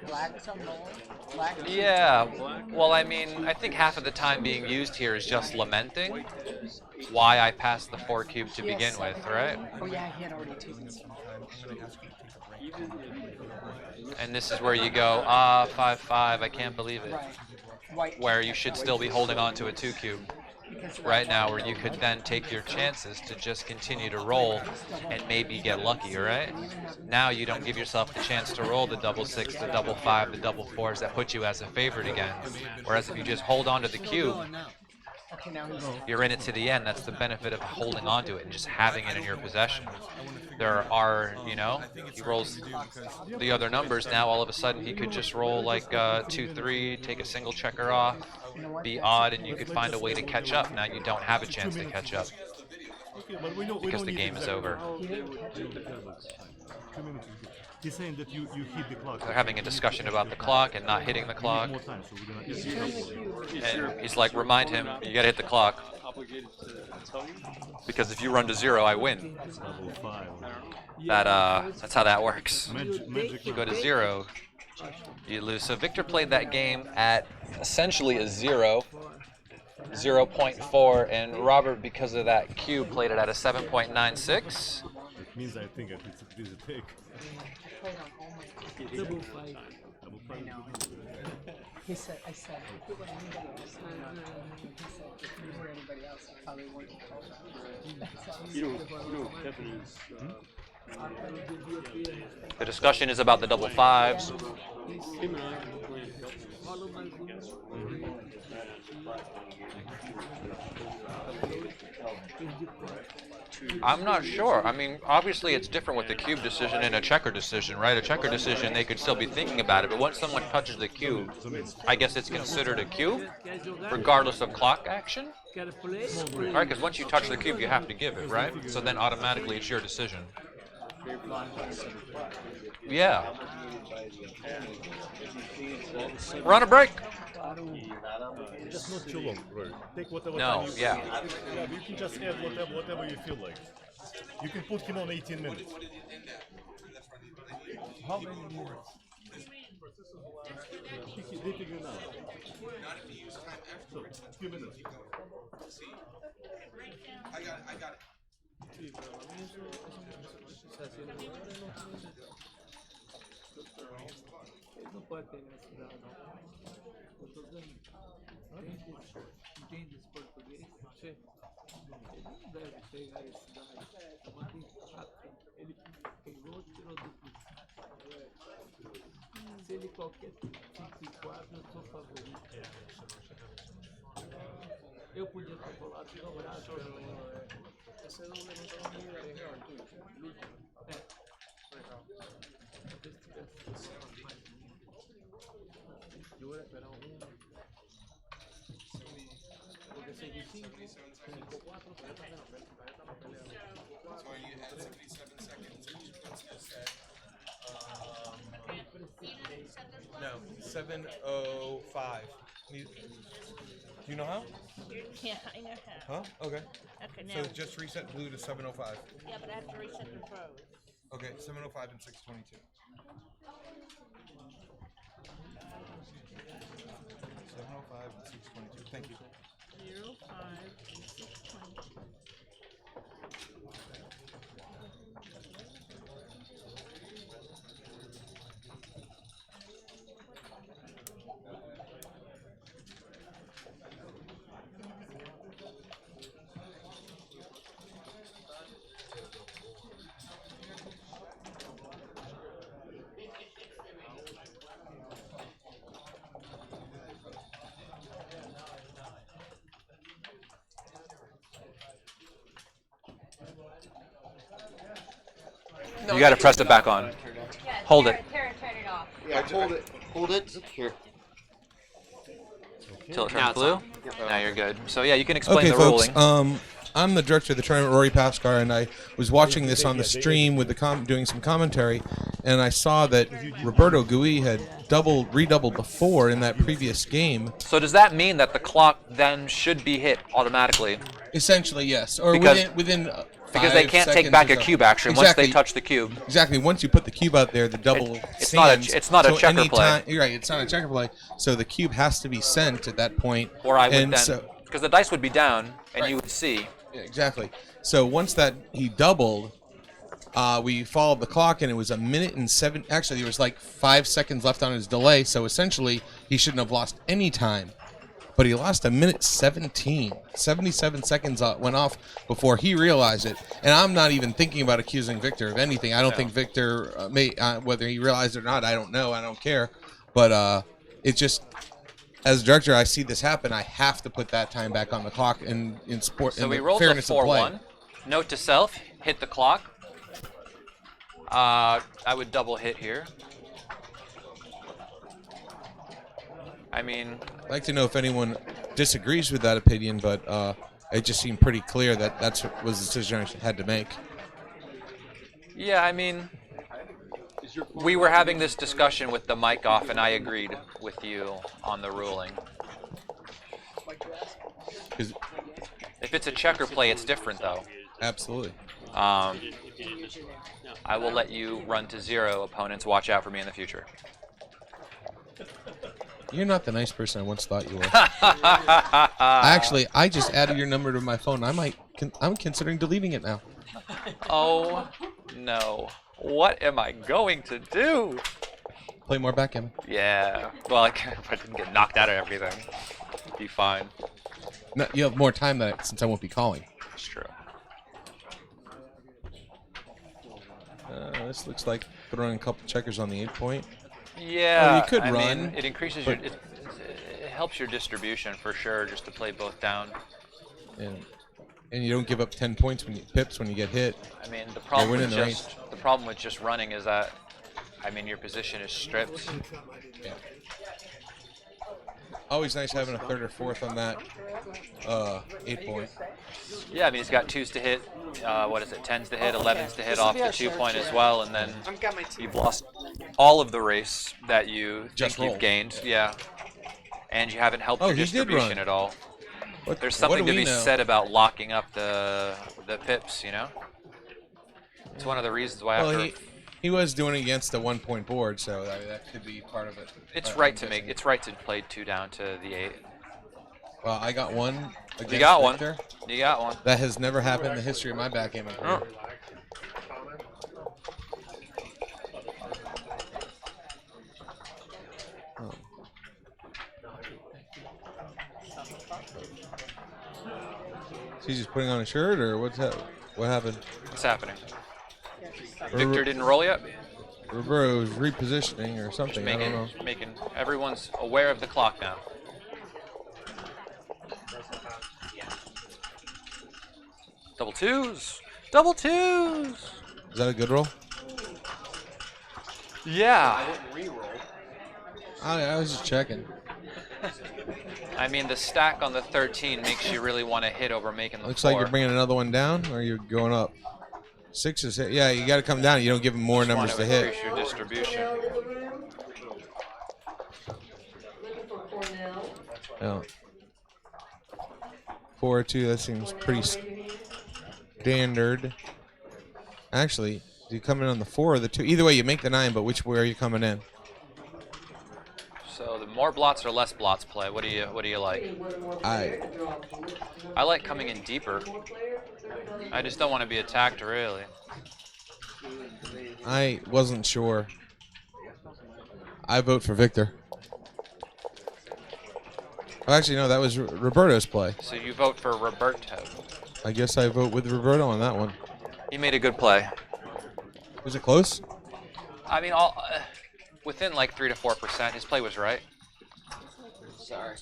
Black some more. Black. Yeah, well, I mean, I think half of the time being used here is just lamenting why I passed the 4 cube to begin with, right? Oh yeah, he had already taken some. And this is where you go, 5-5, I can't believe it. Right. White. Where you should still be holding on to a 2 cube right now, where you could then take your chances to just continue to roll and maybe get lucky, right? Now you don't give yourself the chance to roll the double 6, the double 5, the double 4s that put you as a favorite again. Whereas if you just hold on to the cube, Okay, now he's. you're in it to the end. That's the benefit of holding on to it and just having it in your possession. There are, you know, he rolls the other numbers. Now all of a sudden he could just roll like 2-3, take a single checker off, be odd, and you could find a way to catch up. Now you don't have a chance to catch up because the game is over. He's saying that you hit the clock. They're having a discussion about the clock and not hitting the clock. More time, so we're gonna. And he's like, remind him, you gotta hit the clock. Because if you run to 0, I win. Double 5. That's how that works. Magic. You go to 0, you lose. So Victor played that game at essentially a 0, 0.4, and Robert, because of that cube, played it at a 7.96. It means I think that it's a busy take. Double 5. He said, I said, if it were anybody else, he said, if you were anybody else, I probably wouldn't have told him. You know, Kevin is. The discussion is about the double 5s. Him and I have been playing together. I'm not sure. I mean, obviously it's different with the cube decision and a checker decision, right? A checker decision, they could still be thinking about it, but once someone touches the cube, I guess it's considered a cube, regardless of clock action, right? Because once you touch the cube, you have to give it, right? So then automatically it's your decision. Yeah. We're on a break. Just not too long, right? Take whatever No, time you yeah. Yeah, you can just add whatever you feel like. You can put him on 18 minutes. How many minutes? They figure it out. So, few minutes. I got it. Ele não pode ter necessidade, não. Eu tô dizendo, entende esse português? Sim. Ele não deve pegar esse daí. Ele pegou, tirou do se ele qualquer tipo de quadro, eu sou favorito. Eu podia ter colado dobrado. Você não levantou no lugar real, é. Legal. Talvez tivesse mais dura, era porque 65, 54, já tá vendo, já tava peleando. So you had 77 seconds, which puts us at no 7:05. Do you know how? Yeah, I know how. Huh? Okay. Okay, So now. just reset blue to 7:05. Yeah, but I have to reset the pros. Okay, 7:05 and 6:22. 7:05 and 6:22. Thank you. 0, 5, 6, 20. You got to press it back on. Hold it Turn it off. Yeah, hold it. Hold it. Here. till it Now turns it's blue. on. Yep. Now you're good. So yeah, you can explain Okay, the folks. ruling. I'm the director of the tournament, Rory Pascar, and I was watching this on the stream with the doing some commentary, and I saw that Roberto Gaui had redoubled before in that previous game. So does that mean that the clock then should be hit automatically? Essentially, yes, or Because- within Because they 5 can't take seconds back or a so. cube action once Exactly. they touch the cube. Exactly. Once you put the cube out there, the double It's not a- stands. it's not a So checker any play. time- You're right. It's not a checker play. So the cube has to be sent at that point. Or I would and then, so- because the dice would be down and Right. you would see. Yeah, exactly. So once that he doubled, we followed the clock, and it was a minute and 7. Actually, there was like 5 seconds left on his delay. So essentially, he shouldn't have lost any time. But he lost a minute 17. 77 seconds went off before he realized it. And I'm not even thinking about accusing Victor of anything. I don't think Victor, whether he realized it or not, I don't know. I don't care. But it's just, as a director, I see this happen. I have to put that time back on the clock in sport. So in we the rolled a fairness of play. 4-1. Note to self, hit the clock. I would double hit here. I mean, I'd like to know if anyone disagrees with that opinion, but it just seemed pretty clear that that's what was the decision I had to make. yeah, I mean, we were having this discussion with the mic off, and I agreed with you on the ruling. 'Cause- If it's a checker play, it's different, though. absolutely. I will let you run to 0, opponents. Watch out for me in the future. You're not the nice person I once thought you were. Actually, I just added your number to my phone. I'm considering deleting it now. Oh, no. What am I going to do? Play more backgammon. Yeah. Well, I didn't get knocked out of everything. Be fine. No, you have more time since I won't be calling. It's true. This looks like throwing a couple checkers on the 8-point. Yeah. you could I run, mean, it increases but- it helps your distribution for sure, just to play both down. And you don't give up 10 points pips when you get hit. I mean, the problem winning with the the problem with just running is that, I mean, your position is stripped. Yeah. Always nice having a third or fourth on that 8-point. Yeah, I mean, he's got 2s to hit. What is it? 10s to hit, 11s to hit off the 2-point as well, and then you've lost all of the race that you Just think you've rolled. gained. Yeah, and you haven't helped Oh, your he did distribution run. at all. What, There's what something do to we be know? said about locking up the pips. You know, it's one of the reasons why Well, after he was doing it against a 1-point board, so that could be part of it. it's I'm right to guessing. play 2 down to the 8. Well, I got one against You got one. Victor. You got one. That has never happened in the history of my backgammon career. Oh. Oh. Is he just putting on a shirt, or what happened? What's happening? Victor didn't roll yet? Roberto is repositioning or something. I don't know. Making everyone's aware of the clock now. Double twos. Double twos. Is that a good roll? Yeah. I was just checking. I mean, the stack on the 13 makes you really want to hit over making the Looks 4. like you're bringing another one down, or you're going up. 6 is hit. Yeah, you got to come down. You don't give them more numbers to hit. Increase your distribution. Cornell in the room. Looking for Cornell. Yeah. 4 or 2. That seems pretty Cornell, raise your hand. standard. Actually, do you come in on the 4 or the 2? Either way, you make the 9, but which way are you coming in? So the more blots or less blots play. What do you like? Getting one more player to draw a board. I like coming in deeper. More player for $30. I just don't want to be attacked really. I wasn't sure. I vote for Victor. Oh, actually, no, that was Roberto's play. So you vote for Roberto. I guess I vote with Roberto on that one. He made a good play. Was it close? I mean, within like 3 to 4%. His play was right. Sorry.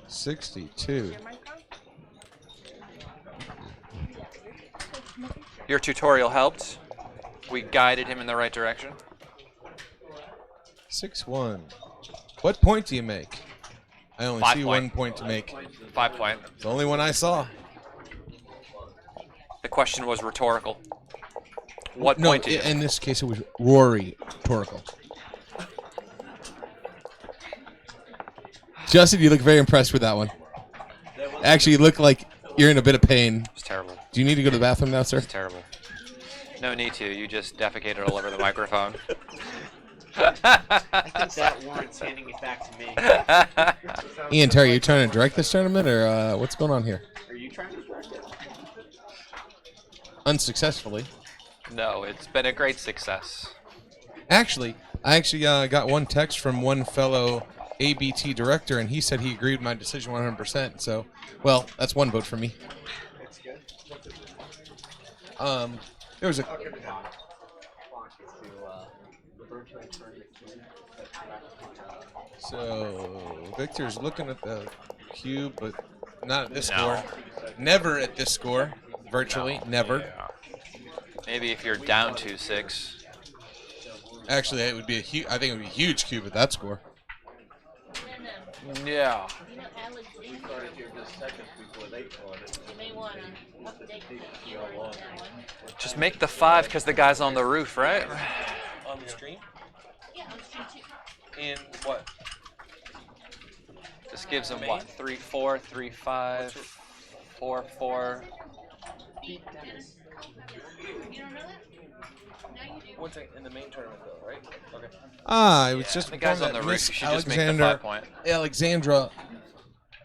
62. Your tutorial helped. We guided him in the right direction. 6-1. What point do you make? I only 5 see point. 1 point to make. 5 point. It's the only one I saw. The question was rhetorical. What No, point did you in this case it was Rory Torkel. Justin, you look very impressed with that one. Actually, you look like you're in a bit of pain. It's terrible. Do you need to go to the bathroom now, sir? It's terrible. No need to. You just defecated all over the microphone. I think that warrants handing it back to me. Ian Terry, you trying to direct this tournament, or what's going on here? Are you trying to direct it? Unsuccessfully. No, it's been a great success. Actually, I got one text from one fellow ABT director, and he said he agreed with my decision 100%. So, well, that's one vote for me. There was a. So Victor's looking at the cube, but not at this score. Never at this score. Virtually, never. Yeah. Maybe if you're down 2-6. Actually, it would be I think it would be a huge cube at that score. Yeah. You know, Alexander, you may want to update that one. Just make the 5 because the guy's on the roof, right? On the stream? Yeah, on stream 2. In what? This gives him what? 3-4, 3-5, 4-4. You don't know that? Now you do. What's in the main tournament though, right? Okay. It was just the guy's before on the that roof. Miss You should just make the 5 point. Alexandra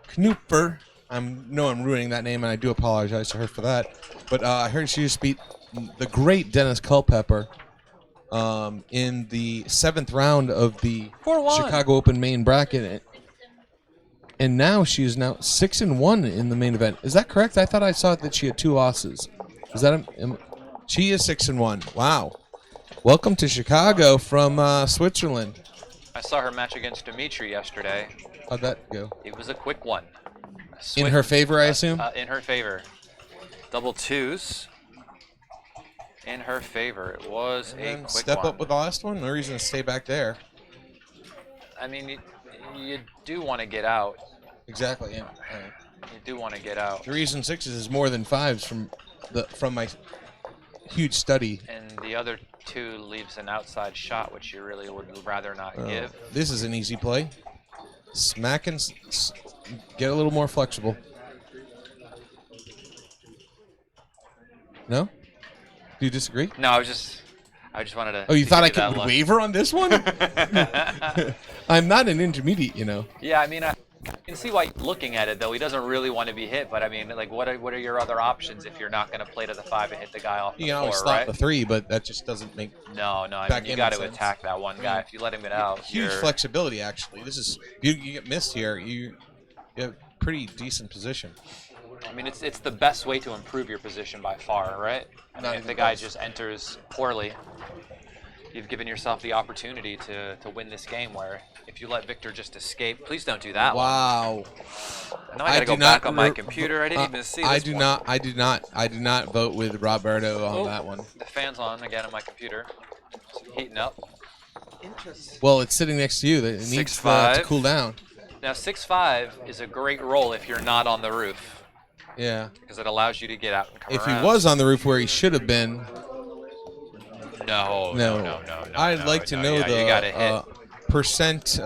Knupfer. I'm ruining that name, and I do apologize to her for that. But I heard she just beat the great Dennis Culpepper in the 7th round of the 4-1. Chicago Open main bracket, and now she is now 6-1 in the main event. Is that correct? I thought I saw that she had 2 losses. Is that she is 6-1? Wow. Welcome to Chicago from Switzerland. I saw her match against Dimitri yesterday. How'd that go? It was a quick one. In her favor, I assume? In her favor. Double twos. In her favor. It was a quick Step one. up with the last one? No reason to stay back there. I mean, you do want to get out. Exactly. Yeah. You do want to get out. 3s and 6s is more than 5s from my huge study. And the other 2 leaves an outside shot, which you really would rather not give. This is an easy play. Smack and get a little more flexible. No? Do you disagree? No, I just wanted to. Oh, you thought I give you that could look. waver on this one? I'm not an intermediate, you know. Yeah, I mean, I can see why looking at it though, he doesn't really want to be hit. But I mean, like, what are your other options if you're not going to play to the 5 and hit the guy off the You can 4, always stop right? the 3, but that just doesn't make No, I mean, backgammon you got to sense. attack that one guy. If you let him get out, Huge you're- flexibility, actually. This is you get missed here. You have pretty decent position. I mean, it's the best way to improve your position by far, right? I mean, if the guy just enters poorly, you've given yourself the opportunity to win this game. Where if you let Victor just escape, please don't do that. Wow. I know I gotta go back on my computer. I didn't even see this. I do not vote with Roberto on that one. The fan's on again on my computer. It's heating up. Interesting. Well, it's sitting next to you. It needs to 6-5. cool down. Now 6-5 is a great roll if you're not on the roof. Yeah. Because it allows you to get out and come If around. he was on the roof where he should have been. No. I'd like to know you gotta hit. the percent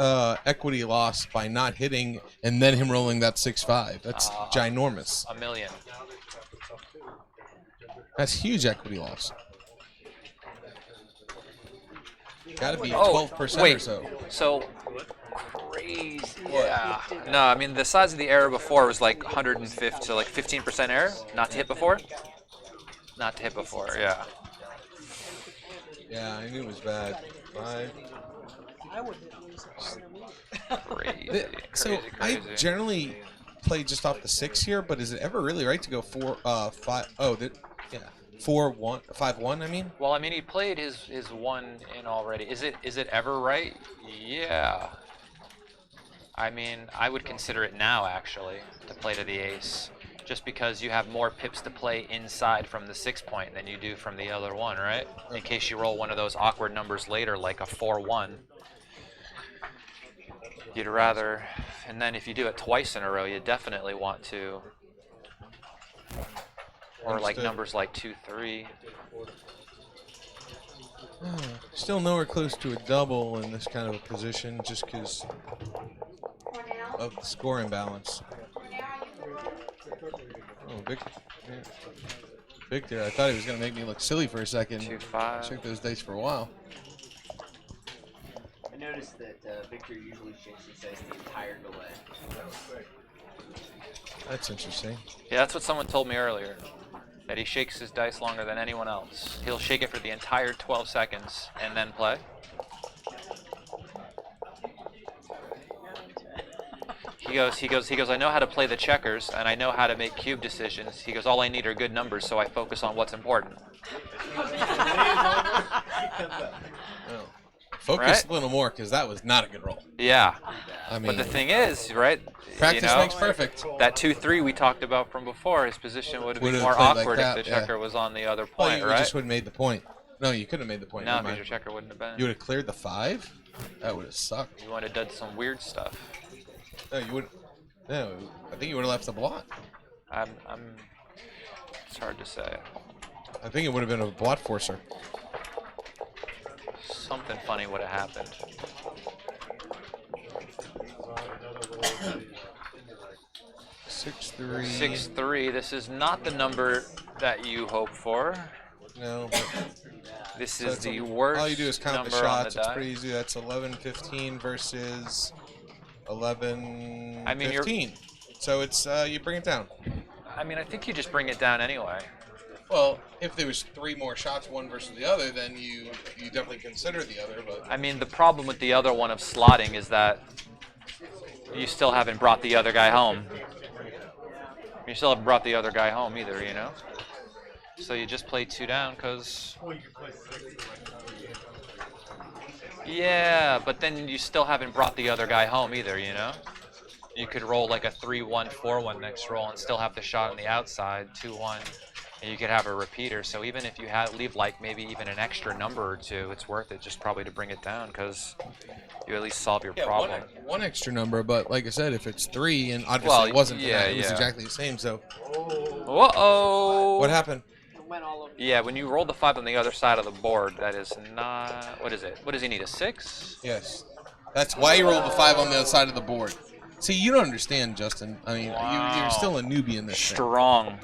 equity loss by not hitting and then him rolling that 6-5. That's ginormous. A million. That's huge equity loss. Got to be 12% wait. or so. So crazy. Yeah. No, I mean the size of the error before was like 150 to like 15% error. Not to hit before. Not to hit before. Yeah. Yeah, I knew it was bad. 5. Crazy. So I generally play just off the 6 here, but is it ever really right to go 4, 5? Oh, yeah, 4-1, 5-1. I mean. Well, I mean he played his 1 in already. Is it ever right? Yeah. I mean I would consider it now actually to play to the ace, just because you have more pips to play inside from the 6 point than you do from the other one, right? In case you roll one of those awkward numbers later, like a 4-1. You'd rather, and then if you do it twice in a row, you definitely want to, or like numbers like 2-3. Still nowhere close to a double in this kind of a position, just because of the score imbalance. Oh, Victor, I thought he was going to make me look silly for a second. 2-5. Check those dice for a while. I noticed that Victor usually shakes his dice the entire delay. That's interesting. Yeah, that's what someone told me earlier. That he shakes his dice longer than anyone else. He'll shake it for the entire 12 seconds and then play. He goes, I know how to play the checkers and I know how to make cube decisions. He goes, all I need are good numbers, so I focus on what's important. Focus a little more, because that was not a good roll. Yeah. I mean, but the thing is, right? Practice makes perfect. That 2-3 we talked about from before, his position would have been more played like awkward that, if the checker was on the other Well, point, you right? just would have made the point. No, you couldn't have made the point. No, Never because mind. your checker wouldn't have been. You would have cleared the 5? That would have sucked. You would have done some weird stuff. No, you would. No, I think you would have left the blot. It's hard to say. I think it would have been a blot forcer. Something funny would have happened. 6-3. 6-3. This is not the number that you hope for. No, but This so is it's the worst all you do is count the number on shots. the It's die. pretty easy. That's 11-15 versus 11-15. I mean, so it's you bring it down. I mean, I think you just bring it down anyway. Well, if there was 3 more shots, one versus the other, then you definitely consider the other. But I mean, the problem with the other one of slotting is that you still haven't brought the other guy home. You still haven't brought the other guy home either, you know? So you just play 2 down because... Yeah, but then you still haven't brought the other guy home either, you know? You could roll like a 3-1, 4-1 next roll and still have the shot on the outside, 2-1, and you could have a repeater. So even if you leave like maybe even an extra number or 2, it's worth it just probably to bring it down because you at least solve your problem. One extra number, but like I said, if it's 3, and obviously it wasn't, it was exactly the same. So, uh-oh. What happened? Yeah, when you roll the 5 on the other side of the board, that is not... What is it? What does he need, a 6? Yes. That's why you rolled the 5 on the other side of the board. See, you don't understand, Justin. I mean, you're still a newbie in this thing. Strong.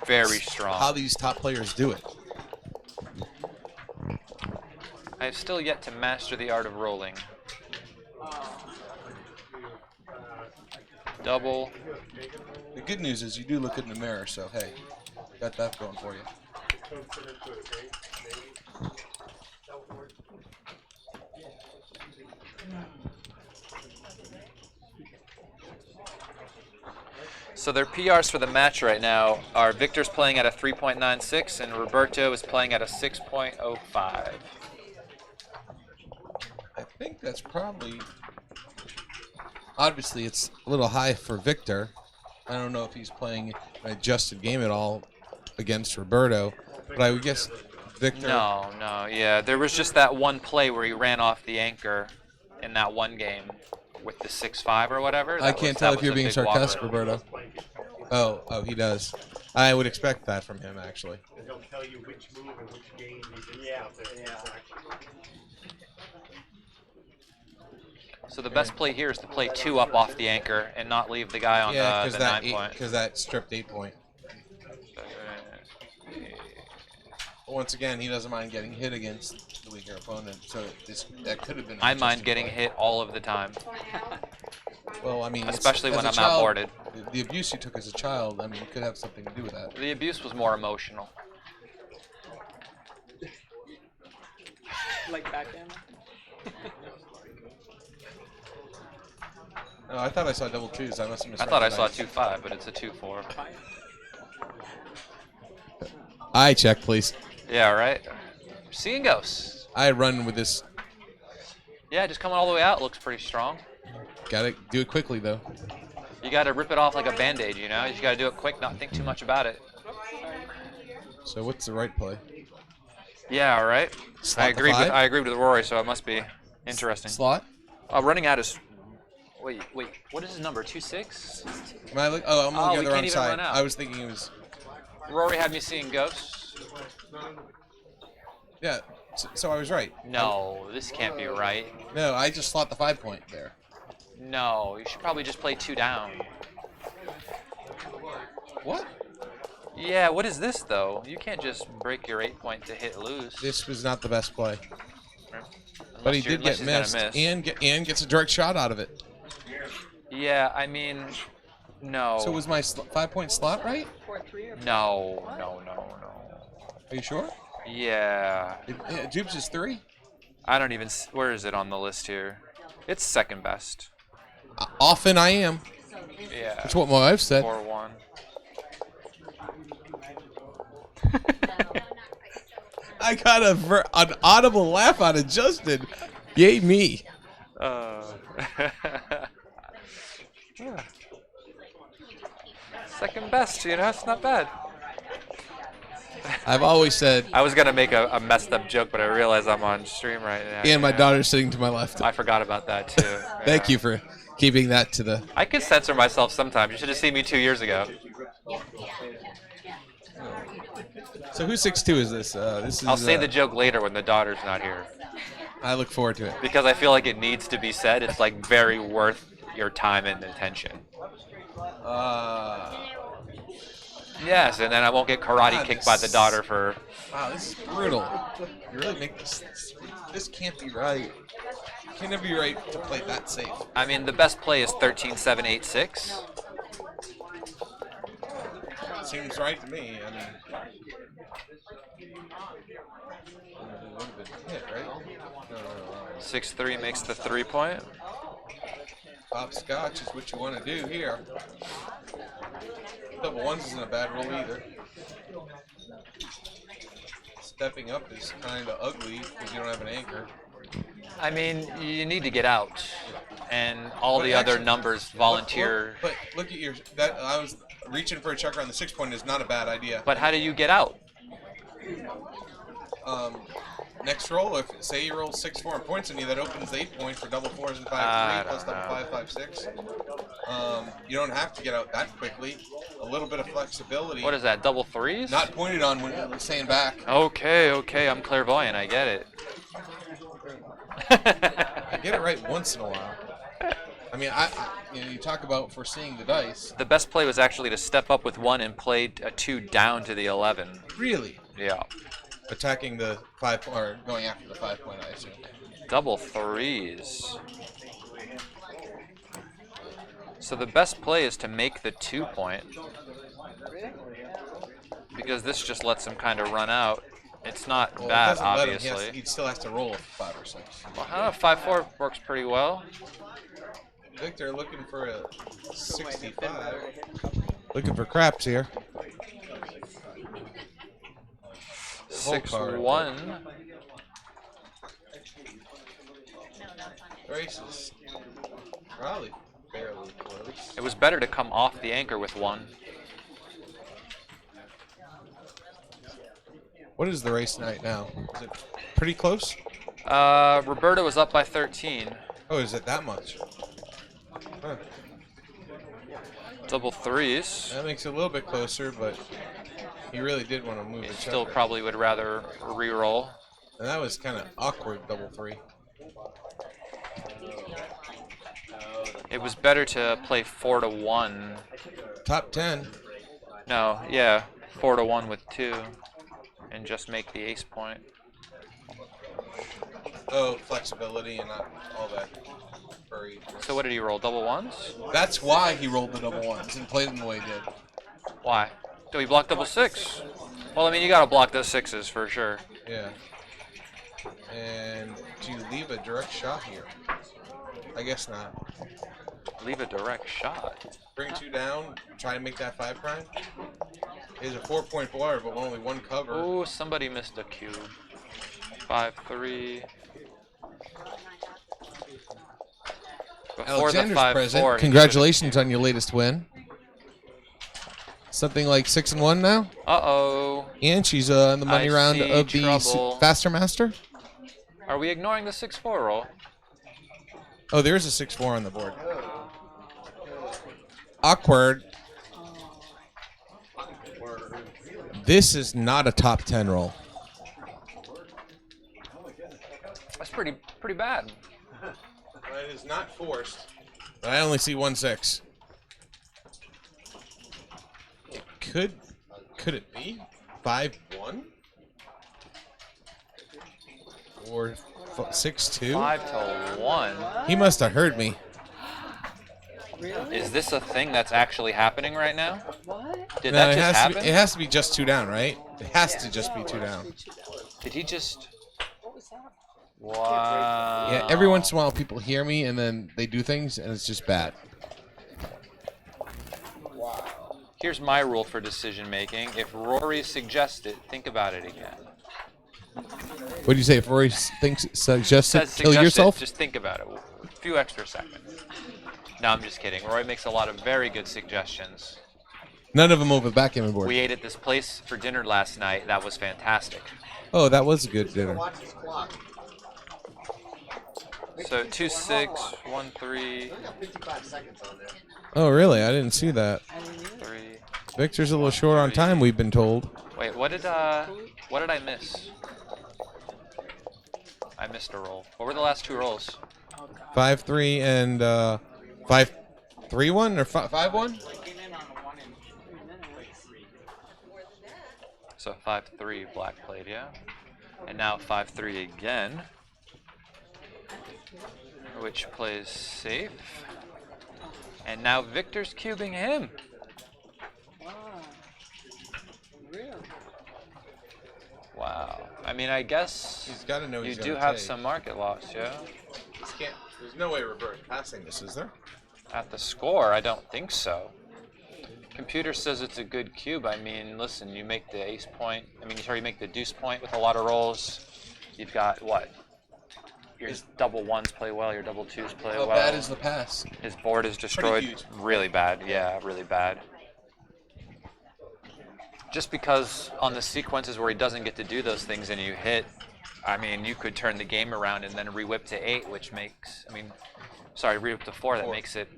Very strong. How these top players do it. I have still yet to master the art of rolling. double. The good news is you do look good in the mirror, so hey, got that going for you. So their PRs for the match right now are Victor's playing at a 3.96 and Roberto is playing at a 6.05. I think that's probably... Obviously, it's a little high for Victor. I don't know if he's playing an adjusted game at all against Roberto, but I would guess Victor... No, yeah. There was just that one play where he ran off the anchor in that one game with the 6-5 or whatever. I can't tell if you're being sarcastic, walkover. Roberto. Oh, he does. I would expect that from him, actually. And he'll tell you which move and which game he's in. Yeah. So the best play here is to play 2 up off the anchor and not leave the guy on the 9 point. Because that stripped 8 point. Once again, he doesn't mind getting hit against the weaker opponent, so that could have been. I mind getting hit all of the time. Well, I mean, especially when I'm child, outboarded. The abuse you took as a child, I mean, could have something to do with that. The abuse was more emotional. Like backgammon? No, I thought I saw double 2s. I must have missed. I thought I saw 2-5, but it's a 2-4. Eye check, please. Yeah, right. Seeing ghosts. I run with this. Yeah, just coming all the way out looks pretty strong. Gotta do it quickly, though. You gotta rip it off like a band-aid, you know? You just gotta do it quick, not think too much about it. So what's the right play? Yeah, right. Slot I agreed the 5? I agreed with Rory, so it must be interesting. Slot? Running out is. Wait. What is his number? 2-6? Am I look? Oh, I'm looking we at the can't wrong even side. run out. I was thinking it was. Rory had me seeing ghosts. Yeah. So I was right. No, this can't be right. No, I just slot the 5 point there. No, you should probably just play 2 down. What? Yeah, what is this though? You can't just break your 8 point to hit loose. This was not the best play. Unless But he you're- did get unless missed, he's gonna miss. and gets a direct shot out of it. Yeah, I mean, no. So was my 5 point slot right? No. Are you sure? Yeah. Dupes is 3? I don't even. Where is it on the list here? It's second best. Often I am. Yeah. That's what my wife said. 4-1. I got an audible laugh out of Justin. Yay me. Second best, you know, it's not bad. I've always said. I was gonna make a messed up joke, but I realize I'm on stream right now. And my daughter's sitting to my left. I forgot about that too. Thank you for keeping that to the. I can censor myself sometimes. You should have seen me 2 years ago. So who's 6'2" is this? This is. I'll say the joke later when the daughter's not here. I look forward to it. Because I feel like it needs to be said. It's like very worth your time and attention. Yes, and then I won't get karate kicked by the daughter for. Wow, this is brutal. You really make this. This can't be right. It can't never be right to play that safe. I mean, the best play is 13-7-8-6. Seems right to me. I mean. It would have been hit, right? No. 6-3 makes the 3 point. Hopscotch is what you want to do here. Double 1s isn't a bad roll either. Stepping up is kind of ugly because you don't have an anchor. I mean, you need to get out, and all the other numbers volunteer. But look at your. That I was reaching for a checker on the 6 point is not a bad idea. But how do you get out? Next roll, if say you roll 6 4 points on you, that opens the 8 point for double 4s and 5 3 plus double 5 5 6. You don't have to get out that quickly. A little bit of flexibility. What is that? Double 3s? Not pointed on when staying back. Okay, I'm clairvoyant. I get it. I get it right once in a while. I mean, you talk about foreseeing the dice. The best play was actually to step up with 1 and play a 2 down to the 11. Really? Yeah. Attacking the 5 or going after the 5 point, I assume. Double 3s. So the best play is to make the 2-point. Because this just lets him kind of run out. It's not Well, it bad, doesn't let him. obviously. He still has to roll a 5 or 6. Well, I don't know, 5-4 works pretty well. Victor looking for a 65. Looking for craps here. 6-1. Race is probably fairly close. It was better to come off the anchor with 1. What is the race night now? Is it pretty close? Roberto was up by 13. Oh, is it that much? Huh. Double 3s. That makes it a little bit closer, but he really did want to move the Still checker. probably would rather re-roll. And that was kind of awkward, double 3. It was better to play 4-1. Top 10. No, yeah, 4-1 with 2. And just make the ace point. Oh, flexibility and not all that furry. So what did he roll? Double 1s? That's why he rolled the double 1s and played them the way he did. Why? Do he block double 6? Well, I mean, you gotta block those 6s for sure. Yeah. And do you leave a direct shot here? I guess not. Leave a direct shot. Bring 2 down, try to make that 5 prime. It's a 4-point blower, but only 1 cover. Oh, somebody missed a cube. 5-3. Before Alexander's the 5-4, present. Congratulations on your latest win. Something like 6-1 now. Uh-oh. And she's in the money I round see of the trouble. Faster Master. Are we ignoring the 6-4 roll? Oh, there's a 6-4 on the board. Awkward. This is not a top 10 roll. That's pretty bad. It is not forced. But I only see 1-6. It could it be 5-1 or 6-2? 5-1. He must have heard me. Is this a thing that's actually happening right now? Did No, that it just has happen? to be, it has to be just 2 down, right? It has to just be 2 down. Did he just? Wow. Yeah, every once in a while people hear me and then they do things and it's just bad. Here's my rule for decision making. If Rory suggests it, think about it again. What do you say? If Rory suggests it, Says kill suggest yourself? It, just think about it. A few extra seconds. No, I'm just kidding. Roy makes a lot of very good suggestions. None of them over the backgammon board. We ate at this place for dinner last night. That was fantastic. Oh, that was a good dinner. So 2-6, 1-3, Oh, really? I didn't see that. 3. Victor's a little short on time, we've been told. Wait, what did I miss? I missed a roll. What were the last 2 rolls? 5-3 and 5-3-1 or 5-1? So 5-3 black played, yeah. And now 5-3 again, which plays safe. And now Victor's cubing him. Wow. I mean, I guess He's got to know you he's do gonna have take. some market loss, yeah? There's no way Roberto's passing this, is there? At the score, I don't think so. Computer says it's a good cube. I mean, listen, you make the ace point. I mean, sorry, you make the deuce point with a lot of rolls. You've got what? Your double 1s play well. Your double 2s play How well. bad is the pass? His board is destroyed. huge. Really bad. Yeah, really bad. Just because on the sequences where he doesn't get to do those things and you hit, I mean, you could turn the game around and then re-whip to 8, which makes, I mean, sorry, re-whip to 4. That makes it.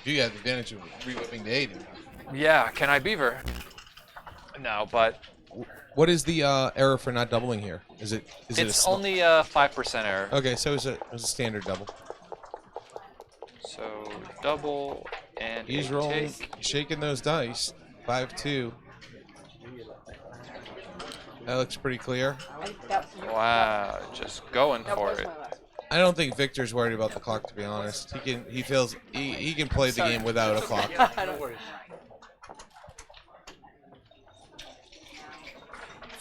You have the advantage of re-whipping to 8. Yeah, can I beaver? No, but What is the error for not doubling here? Is it it's only a 5% error. Okay, so it's a standard double. So double and He's a rolling, take. shaking those dice. 5-2. That looks pretty clear. Wow, just going for it. I don't think Victor's worried about the clock, to be honest. He feels he can play the game without a clock. Don't worry.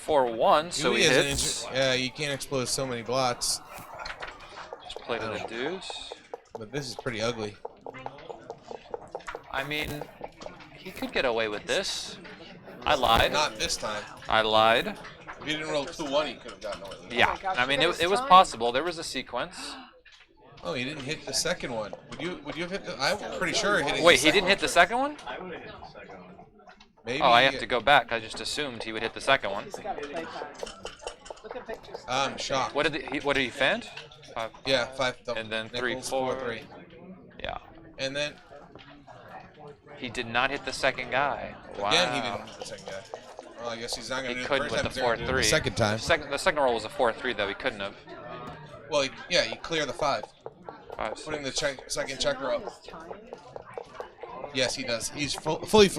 4-1, so Gaui he has an hits. yeah, you can't explode so many blots. Just play to the deuce. But this is pretty ugly. I mean, he could get away with this. I lied. Not this time. I lied. If he didn't roll 2-1, he could have gotten away with it. Yeah, I mean, it was possible. There was a sequence. Oh, he didn't hit the second one. Would you have hit the? I'm pretty sure hitting. Wait, he didn't hit the second one? I would have hit the second one. Maybe. Oh, I have to go back. I just assumed he would hit the second one. I'm shocked. What did he fanned? 5. Yeah, 5. And then nickels, 3, 4. 3. Yeah. And then He did not hit the second guy. Wow. again, he didn't hit the second guy. Well, I guess he's not going to He do couldn't the with first the time. He's gonna do it 4-3. the second time. The second roll was a 4-3 though. He couldn't have. Well, you clear the 5. 5, Putting the second checker up. Yes, he does. He's fully.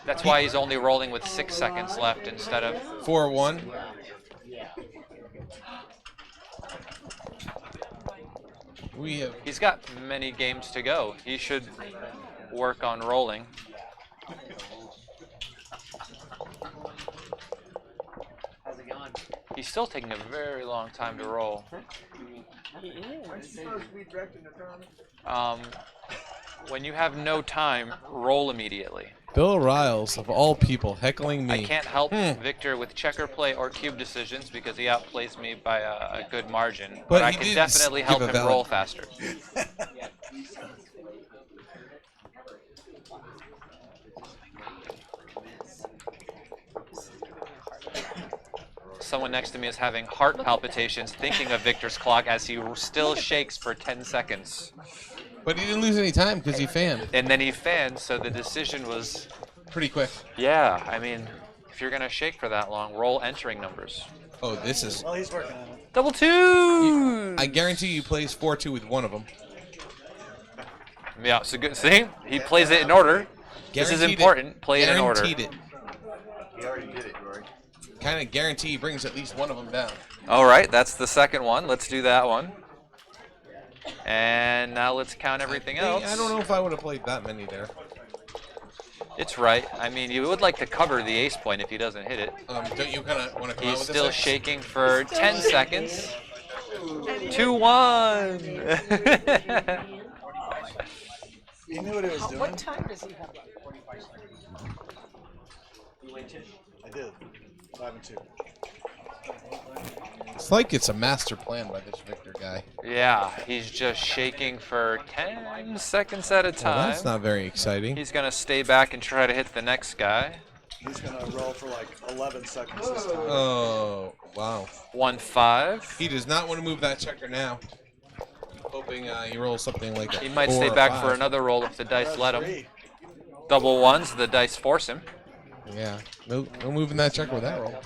That's why he's only rolling with 6 seconds left instead of 4-1. We have. He's got many games to go. He should work on rolling. How's it going? He's still taking a very long time to roll. When you have no time, roll immediately. Bill Riles, of all people, heckling me. I can't help Victor with checker play or cube decisions because he outplays me by a good margin. But I he can did definitely give help a him valid- roll faster. Someone next to me is having heart palpitations thinking of Victor's clock as he still shakes for 10 seconds. But he didn't lose any time because he fanned. And then he fanned, so the decision was... Pretty quick. Yeah, I mean, if you're going to shake for that long, roll entering numbers. Oh, this is. Well, he's working on it. Double 2! I guarantee you plays 4-2 with one of them. Yeah, so good. See? He plays it in order. This is Guaranteed important. It. Play it in order. Guaranteed it. He already did it, Rory. Kind of guarantee he brings at least one of them down. All right, that's the second one. Let's do that one. And now let's count everything else. I don't know if I would have played that many there. It's right. I mean, you would like to cover the ace point if he doesn't hit it. Don't you kind of want to come out He's with still this? shaking for 10 seconds. 2-1. He knew what he was doing. What time does he have? I did. 5 and 2. It's like it's a master plan by this Victor guy. Yeah, he's just shaking for 10 seconds at a Well, time. that's not very exciting. He's going to stay back and try to hit the next guy. He's gonna roll for like 11 seconds this time. Oh, wow. 1-5. He does not want to move that checker now. Hoping he rolls something like a He might 4 stay or back 5. for another roll if the dice let him. 3. Double ones, the dice force him. Yeah, no moving that checker with that roll.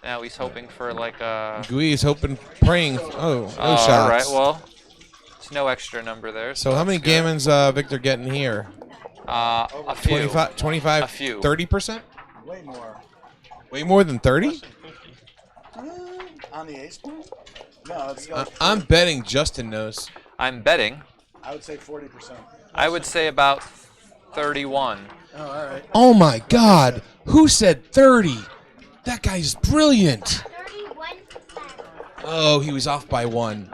Now he's hoping for like a... Gaui is hoping, praying. Oh, no shots. All right, well, it's no extra number there. So how many that's good. gammons Victor getting here? A few. 25, A few. 30%? Way more. Way more than 30? On the ace point? No, it's going I'm betting Justin knows. I'm betting. I would say 40%. I would say about 31. Oh, all right. Oh my God! Who said 30? That guy's brilliant. 31%. Oh, he was off by 1.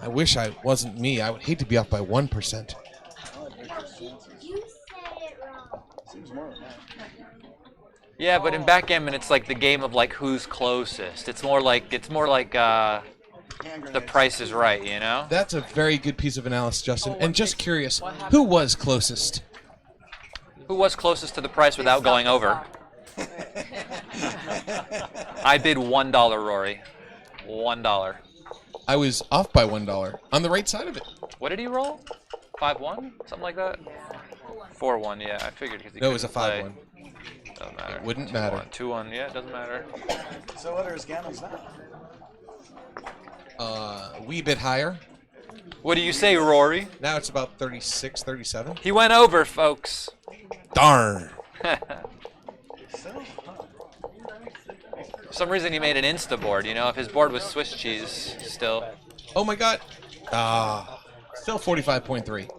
I wish I wasn't me. I would hate to be off by 1%. You said it wrong. Seems more than that. Yeah, but in backgammon, it's like the game of like who's closest. It's more like Hand the grenades. price is right, you know? That's a very good piece of analysis, Justin. And just curious, who was closest? Who was closest to the price without going over? I bid $1, Rory. $1. I was off by $1 on the right side of it. What did he roll? 5-1? Something like that? 4-1, yeah. I figured because he No, it was a couldn't play. 5-1. Doesn't matter. It wouldn't matter. 2-1, yeah, it doesn't matter. So what are his gammons now? Wee bit higher. What do you say, Rory? Now it's about 36, 37. He went over, folks. Darn. So, huh. For some reason he made an Insta board, you know, if his board was Swiss cheese still. Oh my god. Still 45.3.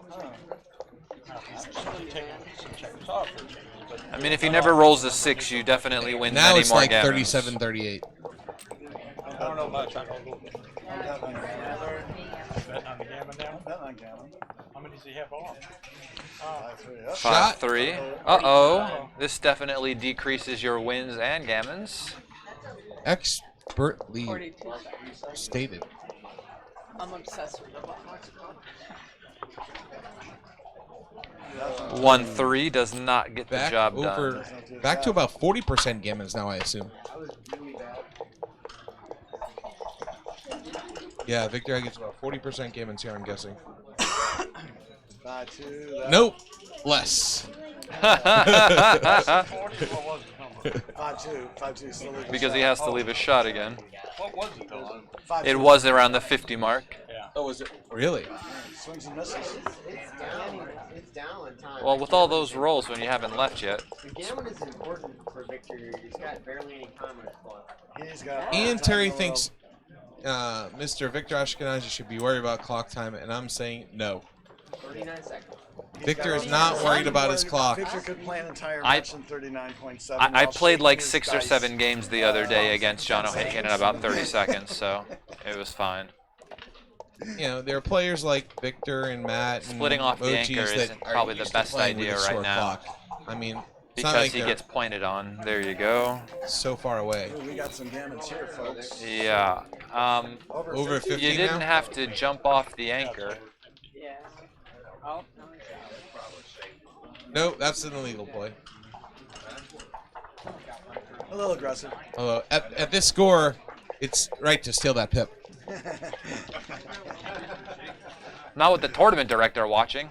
I mean, if he never rolls a 6, you definitely win Now many it's more like gammons. 37-38. I don't know much. I'm bet on gammon now. Bet on gammon. How many does he have off? 5-3. Uh-oh. This definitely decreases your wins and gammons. Expertly 42. stated. I'm obsessed with the what's it called? 1-3 does not get the Back job over, done. back to about 40% gammons now, I assume. Yeah, Victor gets about 40% gammons here, I'm guessing. 5-2. Nope, less. 5-2. Still leaving Because he shot. has to leave a shot again. What was it though? It was around the 50 mark. Yeah. Oh, was it? Really? Swings and misses. It's down in time. Well, with all those rolls when you haven't left yet. The gammon is important for Victor. He's got barely any time on his clock. He's got. Ian Terry thinks Mr. Victor Ashkenazi should be worried about clock time, and I'm saying no. 39 seconds. Victor is not worried about his clock. Victor could play an entire match in 39.7. I while played like shaking 6 his or dice. 7 games the other day against John O'Hagan in about 30 seconds, so it was fine. You know, there are players like Victor and Matt and Splitting off the Mochis anchor that isn't are probably the used to best playing with idea a right short now. clock. I mean, it's not Because like he they're gets pointed on. There you go. so far away. We got some gammons here, folks. Yeah. Over 50 You didn't now? have to jump off the anchor. Yeah. Oh, No, that's an illegal play. A little aggressive. Although, at this score, it's right to steal that pip. Not with the tournament director watching.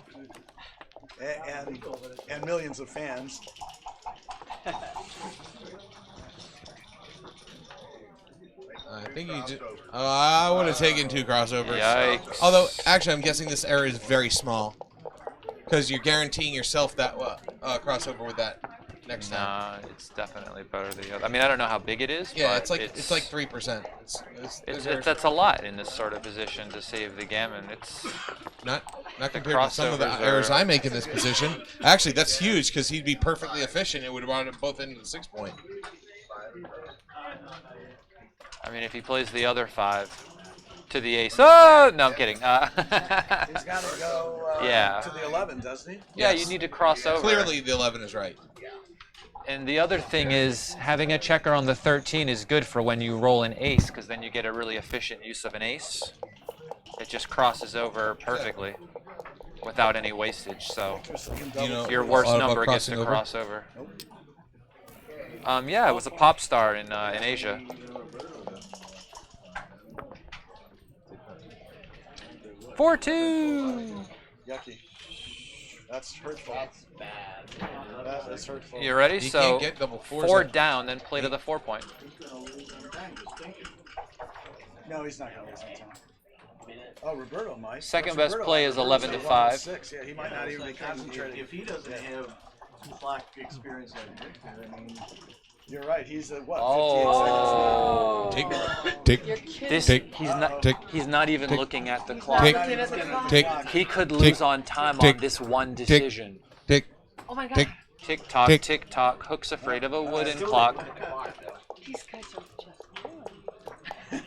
and millions of fans. I think he just. Oh, I would have taken 2 crossovers. Yikes. Although, actually, I'm guessing this error is very small. Because you're guaranteeing yourself that crossover with that next time. Nah, it's definitely better than the other. I mean, I don't know how big it is, Yeah, but it's like 3%. that's a lot in this sort of position to save the gammon. It's not compared to some of the crossovers errors are- I make in this position. Actually, that's huge because he'd be perfectly efficient. It would have brought them both into the 6 point. I mean, if he plays the other 5 to the ace. Oh, no, I'm kidding. He's got to go Yeah. to the 11, doesn't he? Yeah, Yes. you need to cross over. Clearly, the 11 is right. And the other thing is, having a checker on the 13 is good for when you roll an ace, because then you get a really efficient use of an ace. It just crosses over perfectly without any wastage. So You know, your worst all about number gets to crossing over? cross over. Yeah, it was a pop star in Asia. Four two. Yucky. That's hurtful. That's bad. That is hurtful. You ready? He So can't get double fours 4 up. down, then play to the 4 point. No, he's not going to lose any time. Oh, Roberto might. Second What's best Roberto play at? is 11 to Roberto's 5. 6. Yeah, he might not even be concentrating. If he doesn't have clock experience like Victor, I mean, You're right. He's at what? Oh. 58 seconds. Tick, you're kidding. This Tick, he's not tick, he's not even tick, looking at the clock. tick, Not even looking at the tick, clock. He could lose on time tick, on this one decision. tick, Oh my god. tick. Tick tock, Tick. tick tock. Hook's afraid of a wooden clock. These guys are just.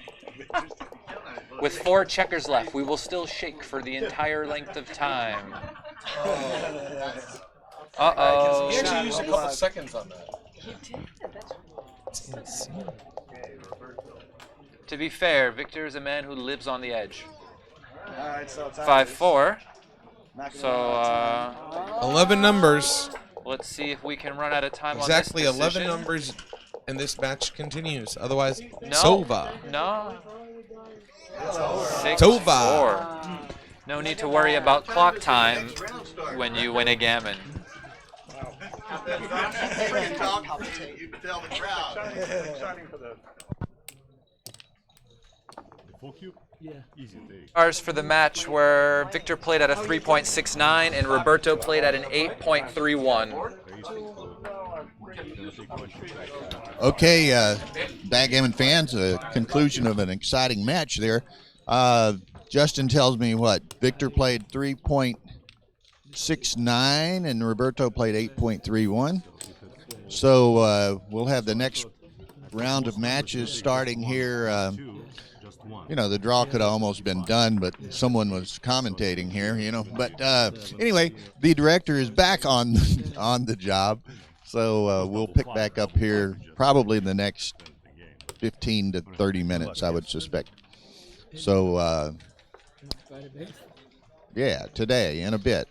With 4 checkers left, we will still shake for the entire length of time. Uh-oh. He actually used a couple seconds on that. He did. That's To be fair, Victor is a man who lives on the edge. All right, so it's 5-4. Not gonna So, run out of time. 11 numbers. let's see if we can run out of time Exactly on this 11 decision. numbers, and this match continues. Otherwise, No. Sova. No. It's 6-4. No need to worry about clock time when you win a gammon. Freaking talk, you can tell the crowd. Full cube? Yeah. Easy take. Stars for the match where Victor played at a 3.69 and Roberto played at an 8.31. Okay, backgammon fans, a conclusion of an exciting match there. Justin tells me what? Victor played 3.69 and Roberto played 8.31. So we'll have the next round of matches starting here. You know, the draw could have almost been done, but someone was commentating here, you know. But anyway, the director is back on the job. So we'll pick back up here probably in the next 15 to 30 minutes, I would suspect. So, yeah, today in a bit.